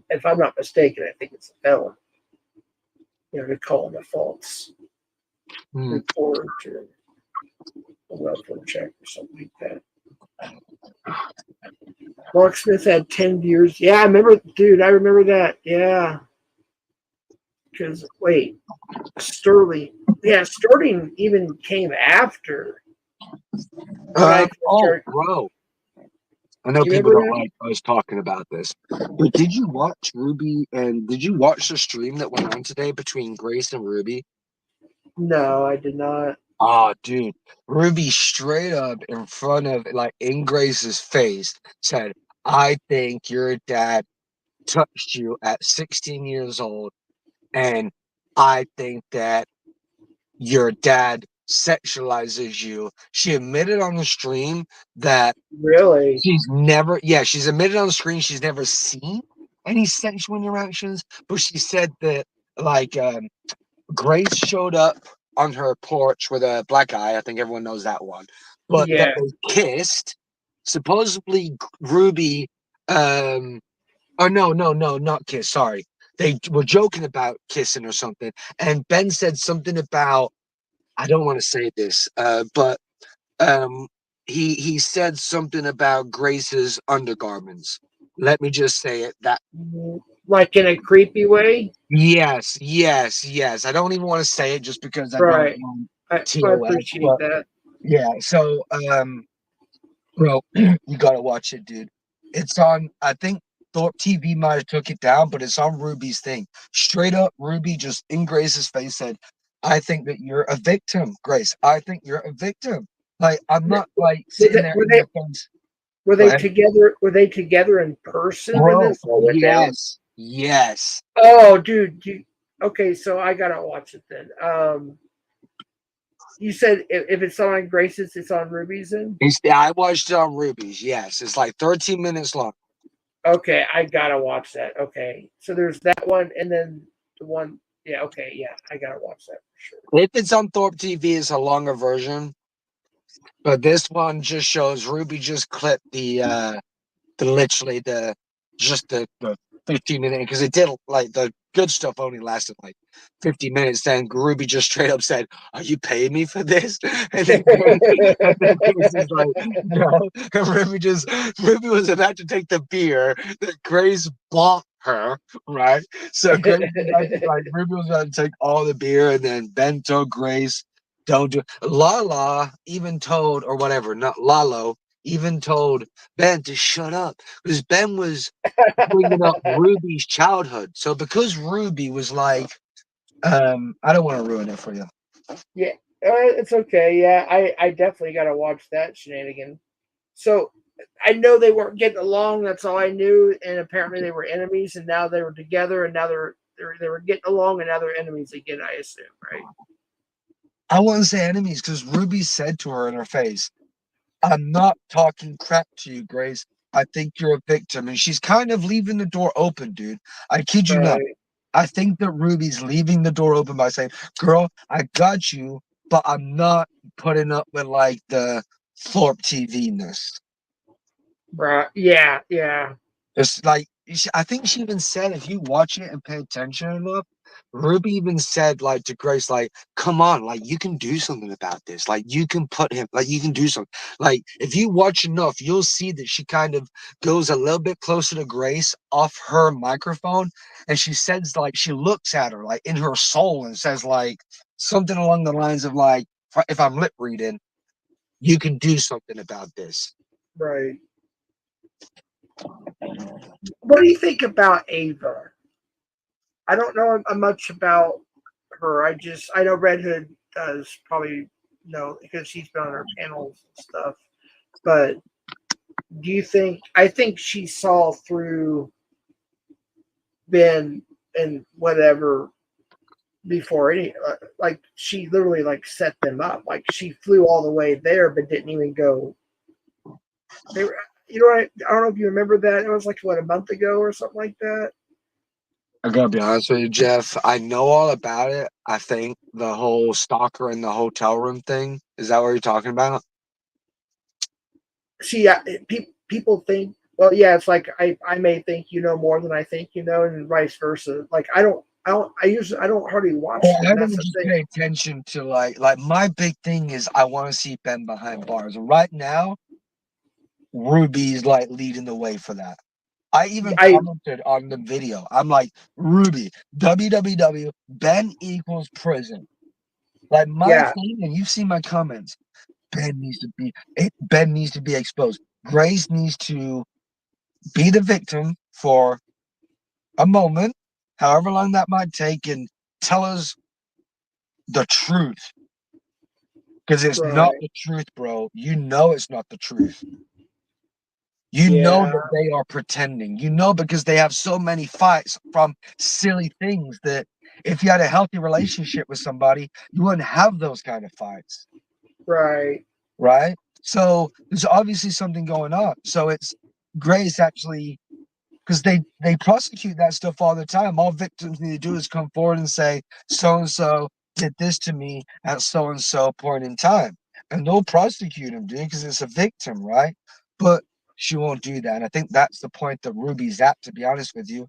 B: if I'm not mistaken, I think it's a felon, to call them a false report or a welfare check or something like that. Mark Smith had 10 years. Yeah, I remember, dude. I remember that. Yeah. Because, wait, Sterling. Yeah, Sterling even came after.
F: Bro. I know
B: You
F: people
B: remember
F: don't
B: that?
F: like us talking about this, but did you watch Ruby and did you watch the stream that went on today between Grace and Ruby?
B: No, I did not.
F: Oh, dude. Ruby straight up in front of, like, in Grace's face said, I think your dad touched you at 16 years old, and I think that your dad sexualizes you. She admitted on the stream that
B: Really?
F: she's admitted on the screen she's never seen any sexual interactions, but she said that, like, Grace showed up on her porch with a black eye. I think everyone knows that one. But that
B: Yeah.
F: they kissed. Supposedly, Ruby, oh no, not kiss. Sorry, they were joking about kissing or something. And Ben said something about, I don't want to say this, but he said something about Grace's undergarments. Let me just say it that.
B: Like in a creepy way?
F: Yes. I don't even want to say it just because I don't
B: Right.
F: want
B: I
F: TOS,
B: appreciate
F: but
B: that.
F: yeah. So, bro, you gotta watch it, dude. It's on. I think Thorpe TV might have took it down, but it's on Ruby's thing. Straight up, Ruby just in Grace's face said, "I think that you're a victim, Grace. I think you're a victim. Like, I'm not like sitting there
B: Were
F: in
B: they,
F: your face."
B: were
F: Go
B: they
F: ahead.
B: together? Were they together in person when
F: Bro,
B: this all went down?
F: yes.
B: Oh, dude. Okay, so I gotta watch it then. You said if it's on Grace's, it's on Ruby's then?
F: I watched it on Ruby's. Yes, it's like 13 minutes long.
B: Okay, I gotta watch that. Okay, so there's that one, and then the one. Yeah, okay, yeah, I gotta watch that for sure.
F: If it's on Thorpe TV, it's a longer version, but this one just shows Ruby just clipped the 15-minute, because it did, like, the good stuff only lasted like 50 minutes. Then Ruby just straight up said, "Are you paying me for this?" And then Grace is like, "No." And Ruby was about to take the beer that Grace bought her, right? So Grace was about to, like, Ruby was about to take all the beer, and then Ben told Grace, "Don't do it." Lala even told, or whatever, not Lalo, even told Ben to shut up, because Ben was bringing up Ruby's childhood. So because Ruby was like, I don't want to ruin it for you.
B: Yeah, it's okay. Yeah, I definitely gotta watch that shenanigan. So I know they weren't getting along. That's all I knew. And apparently they were enemies, and now they were together, and now they were getting along, and now they're enemies again. I assume, right?
F: I wouldn't say enemies, because Ruby said to her in her face, "I'm not talking crap to you, Grace. I think you're a victim." And she's kind of leaving the door open, dude. I kid you not.
B: Right,
F: I think that Ruby's leaving the door open by saying, "Girl, I got you, but I'm not putting up with, like, the Thorpe TV-ness."
B: right. Yeah, yeah,
F: It's like, I think she even said, if you watch it and pay attention enough, Ruby even said, like, to Grace, like, "Come on, like, you can do something about this. Like, you can put him, like, you can do something." Like, if you watch enough, you'll see that she kind of goes a little bit closer to Grace off her microphone, and she says, like, she looks at her, like, in her soul, and says, like, something along the lines of, like, if I'm lip reading, "You can do something about this."
B: right. What do you think about Ava? I don't know much about her. I know Red Hood does probably because she's been on her panels and stuff. But do you think? I think she saw through Ben and whatever before any. Like she literally like set them up. Like she flew all the way there, but didn't even go. They were. I don't know if you remember that. It was like what, a month ago or something like that.
F: I gotta be honest with you, Jeff. I know all about it. I think the whole stalker in the hotel room thing. Is that what you're talking about?
B: See, people think, well, yeah, it's like I may think you know more than I think you know, and vice versa. Like I don't, I don't hardly watch
F: Well,
B: them.
F: I
B: That's
F: don't
B: the
F: just
B: thing.
F: pay attention to like my big thing is I want to see Ben behind bars. And right now, Ruby's like leading the way for that. I even
B: I
F: commented on the video. I'm like, Ruby, www, Ben equals prison. Like my
B: Yeah,
F: thing, and you've seen my comments. Ben needs to be exposed. Grace needs to be the victim for a moment, however long that might take, and tell us the truth. Because it's not
B: right.
F: the truth, bro. You know it's not the truth. You know
B: Yeah,
F: that they are pretending. You know because they have so many fights from silly things that if you had a healthy relationship with somebody, you wouldn't have those kind of fights,
B: right.
F: right? So there's obviously something going on. So it's Grace actually, because they prosecute that stuff all the time. All victims need to do is come forward and say, so and so did this to me at so and so point in time, and they'll prosecute him, dude, because it's a victim, right? But she won't do that, and I think that's the point that Ruby's at. To be honest with you,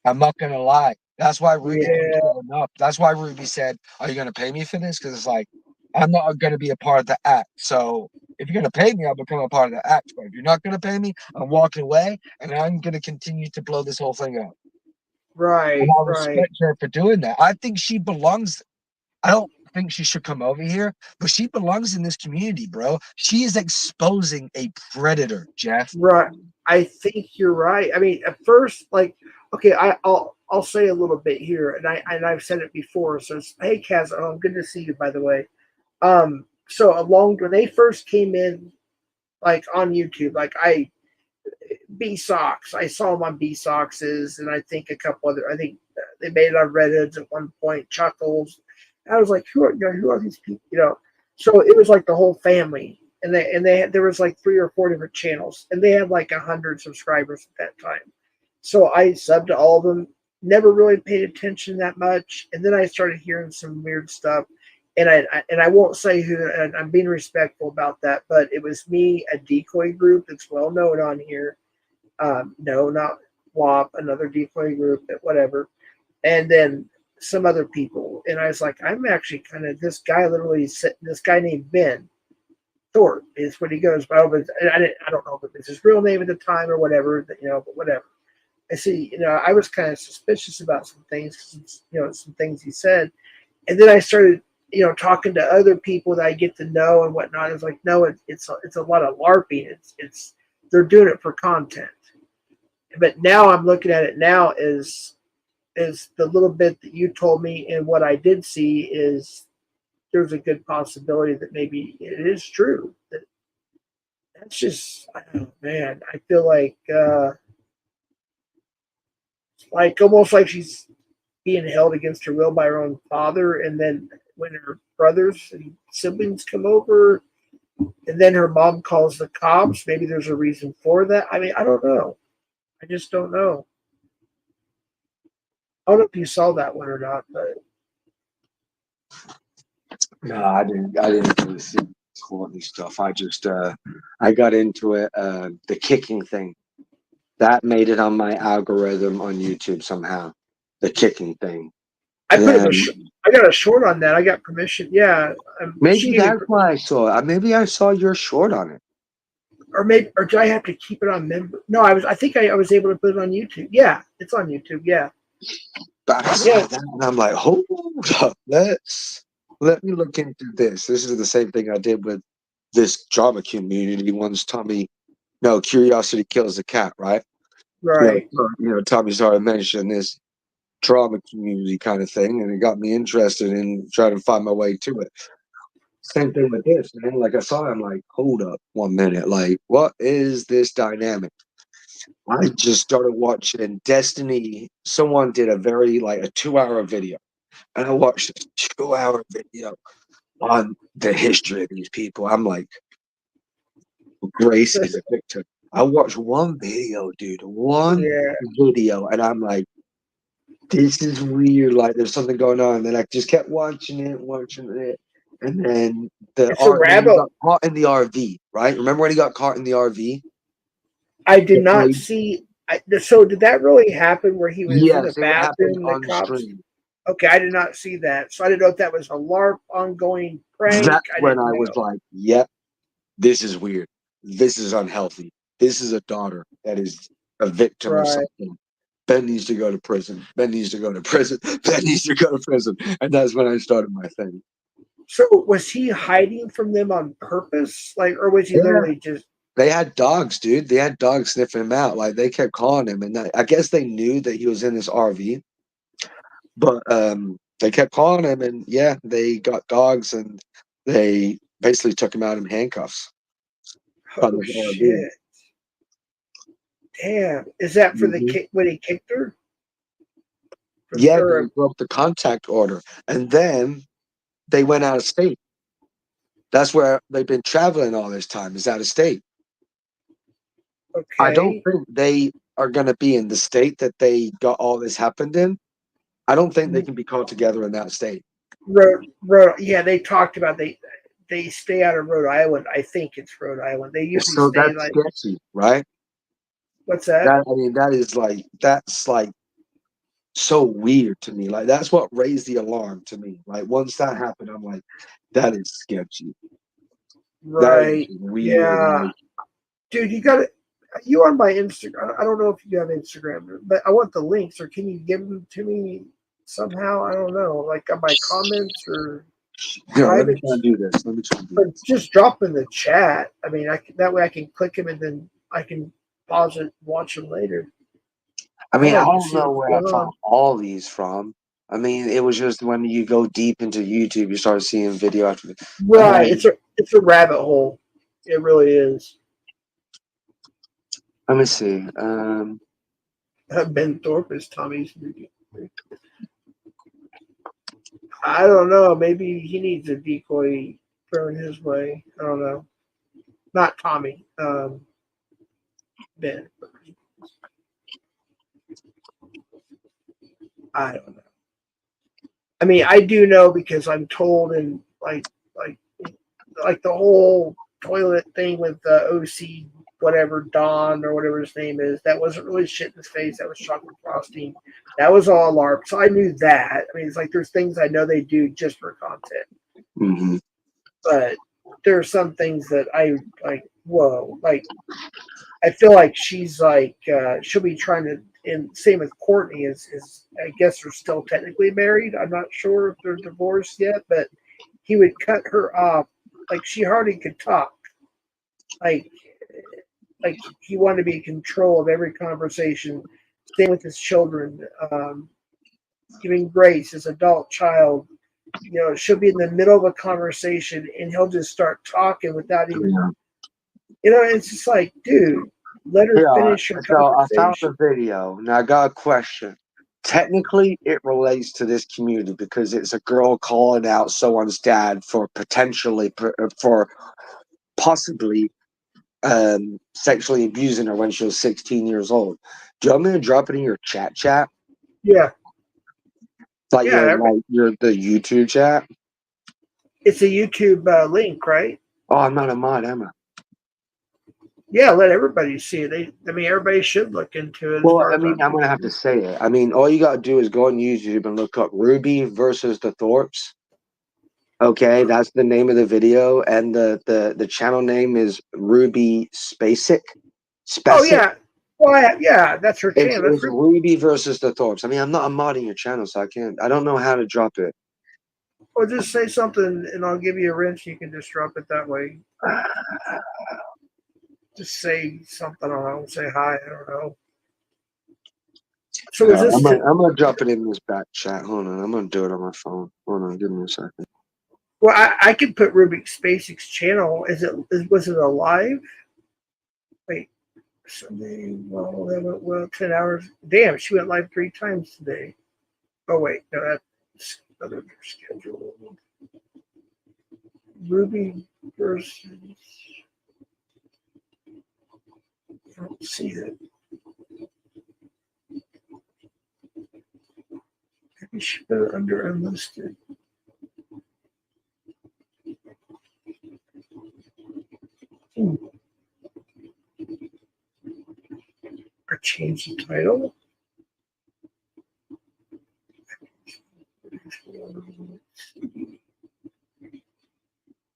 F: I'm not gonna lie. That's why Ruby keeps
B: Yeah,
F: going up. That's why Ruby said, "Are you gonna pay me for this?" Because it's like I'm not gonna be a part of the act. So if you're gonna pay me, I'll become a part of the act. But if you're not gonna pay me, I'm walking away, and I'm gonna continue to blow this whole thing up. And
B: right,
F: I
B: right,
F: respect her for doing that. I think she belongs. I don't think she should come over here, but she belongs in this community, bro. She is exposing a predator, Jeff.
B: right. I think you're right. I mean, at first, like, okay, I'll say a little bit here, and I've said it before. So, hey, Kaz, good to see you, by the way. So along when they first came in, like on YouTube, like B Socks, I saw them on B Socks's, and I think a couple other. I think they made it on Redheads at one point. Chuckles. I was like, who are these people? So it was like the whole family, and there was like 3 or 4 different channels, and they had like 100 subscribers at that time. So I subbed to all of them. Never really paid attention that much, and then I started hearing some weird stuff, and I won't say who. And I'm being respectful about that, but it was me, a decoy group that's well known on here. No, not WAP, another decoy group, whatever, and then some other people. And I was like, I'm actually kind of this guy. Literally, this guy named Ben Thorpe is what he goes by. But I don't know if it's his real name at the time or whatever. But whatever. I see. I was kind of suspicious about some things. Some things he said, and then I started. Talking to other people that I get to know and whatnot. I was like, no, it's a lot of LARPing. It's they're doing it for content. But now I'm looking at it now is the little bit that you told me and what I did see is there's a good possibility that maybe it is true. That's just, I don't know, man. I feel like almost like she's being held against her will by her own father, and then when her brothers and siblings come over, and then her mom calls the cops. Maybe there's a reason for that. I mean, I don't know. I just don't know. I don't know if you saw that one or not, but
F: No, I didn't. I didn't really see Courtney stuff. I just I got into it. The kicking thing that made it on my algorithm on YouTube somehow. The kicking thing,
B: I put him.
F: and
B: I got a short on that. I got permission. Yeah, she
F: maybe
B: gave me,
F: that's why I saw it. Maybe I saw your short on it.
B: or do I have to keep it on member? No, I was. I think I was able to put it on YouTube. Yeah, it's on YouTube. Yeah,
F: But I saw
B: yeah,
F: that, and I'm like, hold up, let me look into this. This is the same thing I did with this drama community. Once Tommy, no, curiosity kills the cat, right?
B: right.
F: Tommy started mentioning this drama community kind of thing, and it got me interested in trying to find my way to it. Same thing with this, man. Like I saw, I'm like, hold up 1 minute. Like, what is this dynamic? I just started watching Destiny. Someone did a 2-hour video, and I watched this 2-hour video on the history of these people. I'm like, Grace is a victim. I watched one video, dude, one
B: Yeah.
F: video, and I'm like, this is weird. Like, there's something going on. And then I just kept watching it. And then
B: It's a
F: he
B: rabbit.
F: got caught in the RV, right? Remember when he got caught in the RV?
B: I did not see. So did that really happen where he was in
F: Yes,
B: the
F: it happened
B: bathroom? The
F: on
B: cops.
F: stream.
B: Okay, I did not see that. So I didn't know if that was a LARP ongoing prank.
F: That's when
B: didn't
F: I
B: know.
F: was like, yep, this is weird. This is unhealthy. This is a daughter that is a victim of
B: Right.
F: something. Ben needs to go to prison. Ben needs to go to prison. Ben needs to go to prison. And that's when I started my thing.
B: So was he hiding from them on purpose? Like, or was he literally just.
F: They had dogs, dude. They had dogs sniffing him out. Like, they kept calling him. And I guess they knew that he was in this RV. But they kept calling him. And, yeah, they got dogs. And they basically took him out in handcuffs.
B: Oh, shit. Damn. Is that for the kick when he kicked her?
F: Yeah, they broke the contact order. And then they went out of state. That's where they've been traveling all this time, is out of state.
B: Okay.
F: I don't think they are going to be in the state that they got all this happened in. I don't think they can be caught together in that state.
B: Yeah, they talked about they stay out of Rhode Island. I think it's Rhode Island. They usually
F: So
B: stay
F: that's sketchy, right?
B: What's that?
F: That's like so weird to me. Like, that's what raised the alarm to me. Like, once that happened, I'm like, that is sketchy.
B: Right.
F: That is weird.
B: Yeah.
F: Like,
B: dude, you on my Instagram. I don't know if you have Instagram, but I want the links, or can you give them to me somehow? I don't know, like on my comments or
F: let me try and do this.
B: Or just drop in the chat. I mean, that way I can click them and then I can pause it, watch them later.
F: I mean, I don't know where I found all these from. I mean, it was just when you go deep into YouTube, you start seeing video after video.
B: Right. It's a rabbit hole. It really is.
F: Let me see.
B: Ben Thorpe is Tommy's movie. I don't know. Maybe he needs a decoy thrown his way. I don't know. Not Tommy. Ben. I don't know. I mean, I do know because I'm told in like the whole toilet thing with the OC whatever Don or whatever his name is. That wasn't really shit in his face. That was chocolate frosting. That was all LARP. So I knew that. I mean, it's like there's things I know they do just for content.
F: Mm-hmm.
B: But there are some things that I like. Whoa, like I feel like she's like she'll be trying to. And same with Courtney is I guess they're still technically married. I'm not sure if they're divorced yet, but he would cut her off like she hardly could talk. Like he wanted to be in control of every conversation. Same with his children. Giving Grace, his adult child, she'll be in the middle of a conversation and he'll just start talking without even, it's just like, dude, let her finish her conversation.
F: I found the video. Now I got a question. Technically, it relates to this community because it's a girl calling out someone's dad for possibly sexually abusing her when she was 16 years old. Do you want me to drop it in your chat?
B: Yeah.
F: Like the YouTube chat?
B: It's a YouTube link, right?
F: Oh, I'm not a mod, am I?
B: Yeah, let everybody see it. Everybody should look into it.
F: Well, I'm going to have to say it. I mean, all you got to do is go on YouTube and look up Ruby versus the Thorpes. Okay, that's the name of the video, and the channel name is Ruby Spacek.
B: Oh yeah, well yeah, that's her channel.
F: It's Ruby versus the Thorpes. I mean, I'm not a mod in your channel, so I don't know how to drop it.
B: Or just say something, and I'll give you a wrench. You can just drop it that way. Just say something. I don't know. Say hi. I don't know. So is this?
F: I'm gonna drop it in this back chat. Hold on, I'm gonna do it on my phone. Hold on, give me a second.
B: Well, I could put Rubik's Basics channel. Was it a live? Wait, Sunday. Well, that went well. 10 hours. Damn, she went live 3 times today. Oh wait, no, that's another schedule. Ruby versus. I don't see it. Maybe she put it under unlisted. Or change the title.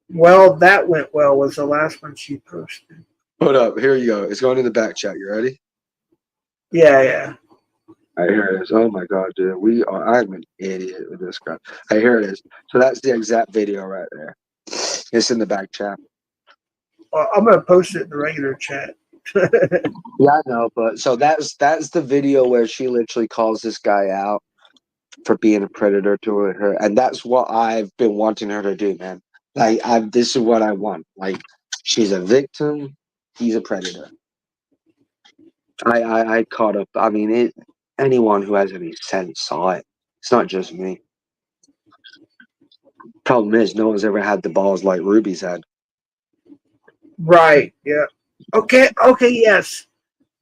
B: Well, that went well was the last one she posted.
F: Hold up. Here you go. It's going in the back chat. You ready?
B: Yeah.
F: All right, here it is. Oh my God, dude. I'm an idiot with this crap. All right, here it is. So that's the exact video right there. It's in the back chat.
B: Well, I'm gonna post it in the regular chat.
F: Yeah, I know, but so that's the video where she literally calls this guy out for being a predator to her, and that's what I've been wanting her to do, man. Like, this is what I want. Like, she's a victim, he's a predator. I caught up. I mean, anyone who has any sense saw it. It's not just me. Problem is, no one's ever had the balls like Ruby's had.
B: Right. Yeah. Okay. Yes.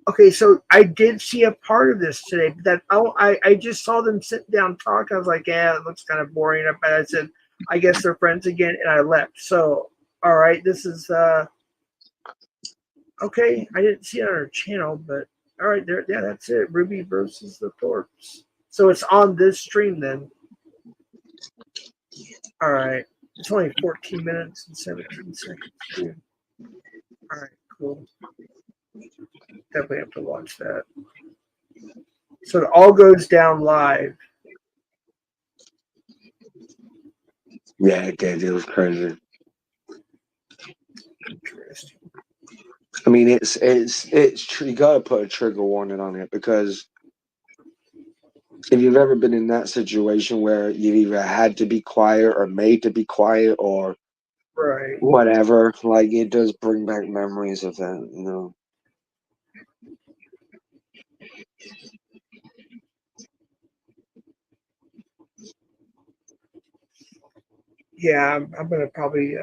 B: Okay. So I did see a part of this today. But I just saw them sit down talk. I was like, yeah, it looks kind of boring. But I said, I guess they're friends again, and I left. So all right, this is okay. I didn't see it on her channel, but all right, there. Yeah, that's it. Ruby versus the Thorpes. So it's on this stream then. All right. It's only 14 minutes and 17 seconds. Too. All right, cool. Definitely have to watch that. So it all goes down live.
F: Yeah, it did. It was crazy.
B: Interesting.
F: I mean, it's you gotta put a trigger warning on it, because if you've ever been in that situation where you've either had to be quiet or made to be quiet or
B: Right.
F: whatever, like, it does bring back memories of that, you know.
B: Yeah, I'm gonna probably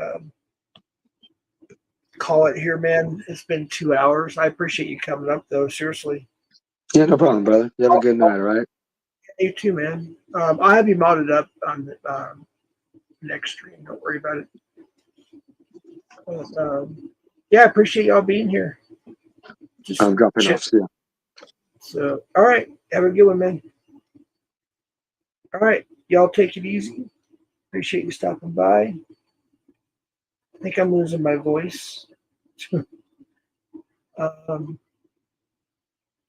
B: call it here, man. It's been 2 hours. I appreciate you coming up, though. Seriously.
F: Yeah, no problem, brother. You have a good night, all right?
B: You too, man. I'll have you modded up on the next stream. Don't worry about it. But, yeah, I appreciate y'all being here. Just
F: I'm dropping
B: chip.
F: off. See ya.
B: So, all right. Have a good one, man. All right. Y'all take it easy. Appreciate you stopping by. I think I'm losing my voice.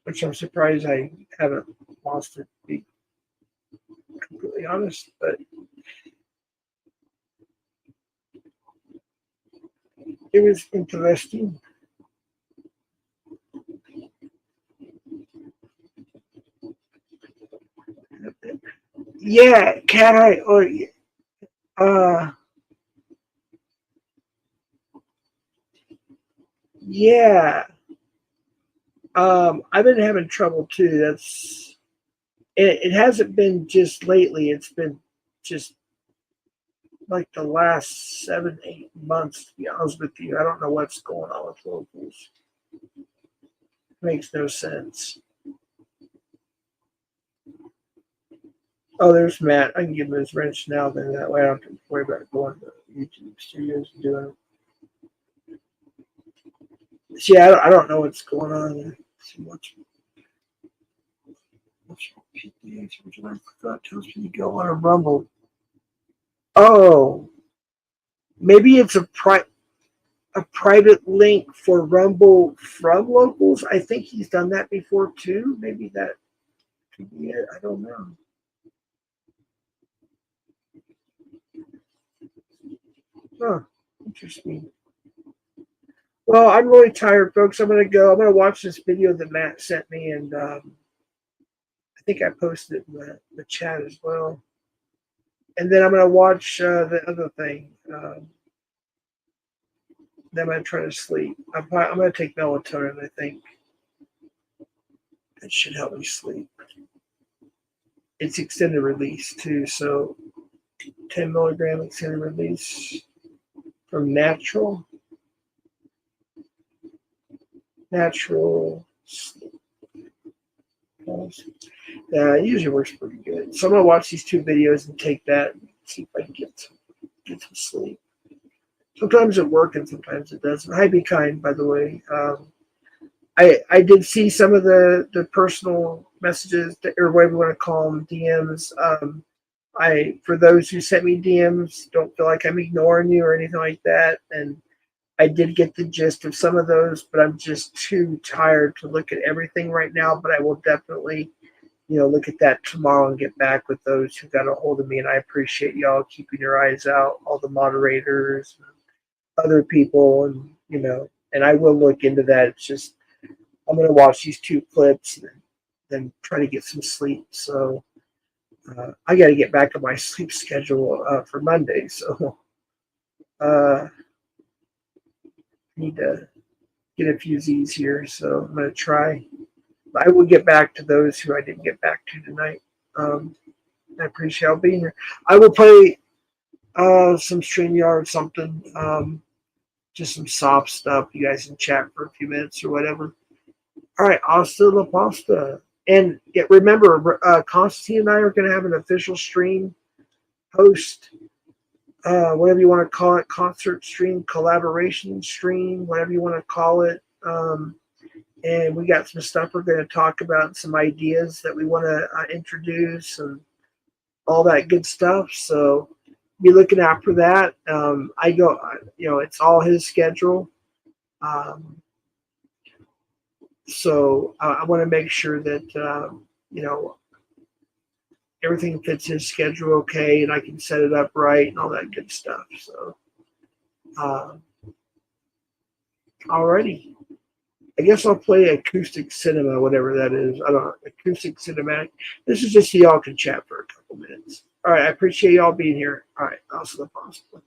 B: Which I'm surprised I haven't lost it, to be completely honest. But it was interesting. Yeah, Cat Eye. Yeah. I've been having trouble too. It hasn't been just lately. It's been just like the last 7-8 months, to be honest with you. I don't know what's going on with locals. Makes no sense. Oh, there's Matt. I can give him his wrench now, then that way I don't have to worry about going to YouTube studios and doing it. See, I don't know what's going on there. What's PTH? I forgot tells me to go on a Rumble. Oh, maybe it's a private link for Rumble from locals. I think he's done that before too. Maybe that could be it. I don't know. Huh. Interesting. Well, I'm really tired, folks. I'm going to go. I'm going to watch this video that Matt sent me, and I think I posted it in the chat as well. and then I'm gonna watch the other thing. Then I'm gonna try to sleep. I'm gonna take melatonin. I think it should help me sleep. It's extended release too, so 10 milligram extended release from natural sleep. Yeah, it usually works pretty good. So I'm gonna watch these 2 videos and take that and see if I can get some sleep. Sometimes it works and sometimes it doesn't. Hi, be kind, by the way. I did see some of the personal messages, or whatever you want to call them, DMs. For those who sent me DMs, don't feel like I'm ignoring you or anything like that. And I did get the gist of some of those, but I'm just too tired to look at everything right now. But I will definitely, look at that tomorrow and get back with those who got a hold of me. And I appreciate y'all keeping your eyes out, all the moderators, other people, and I will look into that. It's just I'm going to watch these 2 clips and then try to get some sleep. So I got to get back on my sleep schedule for Monday. So I need to get a few Z's here. So I'm going to try. I will get back to those who I didn't get back to tonight. I appreciate y'all being here. I will play some StreamYard, something, just some soft stuff. You guys can chat for a few minutes or whatever. All right, hasta la pasta. And remember, Constantine and I are going to have an official stream, host, whatever you want to call it, concert stream, collaboration stream, whatever you want to call it. And we got some stuff we're going to talk about, some ideas that we want to introduce and all that good stuff. So be looking out for that. It's all his schedule. So I want to make sure that, everything fits his schedule okay and I can set it up right and all that good stuff. So, alrighty. I guess I'll play acoustic cinema, whatever that is. I don't know. Acoustic cinematic. This is just so y'all can chat for a couple minutes. All right. I appreciate y'all being here. All right. Hasta la pasta.